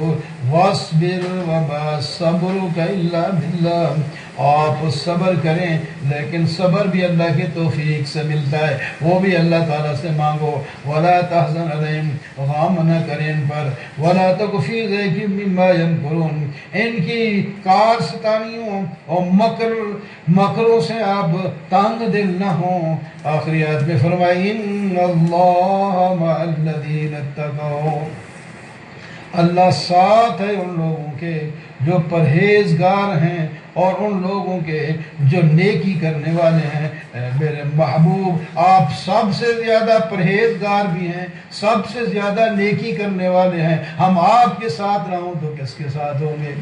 وَاصْبِرْ وَمَا صَبْرُكَ إِلَّا بِاللَّهِ، آپ صبر کریں لیکن صبر بھی اللہ کے توفیق سے ملتا ہے، وہ بھی اللہ تعالیٰ سے مانگو۔ وَلَا تَحْزَنْ عَلَيْهِمْ، غم نہ کریں ان پر۔ وَلَا تَكُ فِي ضَيْقٍ مِّمَّا يَمْكُرُونَ، ان کی کارستانیوں اور مکروں سے آپ تنگ دل نہ ہوں۔ آخری آیت میں فرمائی إِنَّ اللَّهَ مَعَ الَّذِينَ اتَّقَوْا، اللہ ساتھ ہے ان لوگوں کے جو پرہیزگار ہیں اور ان لوگوں کے جو نیکی کرنے والے ہیں۔ اے میرے محبوب، آپ سب سے زیادہ پرہیزگار بھی ہیں، سب سے زیادہ نیکی کرنے والے ہیں، ہم آپ کے ساتھ نہ ہوں تو کس کے ساتھ ہوں گے؟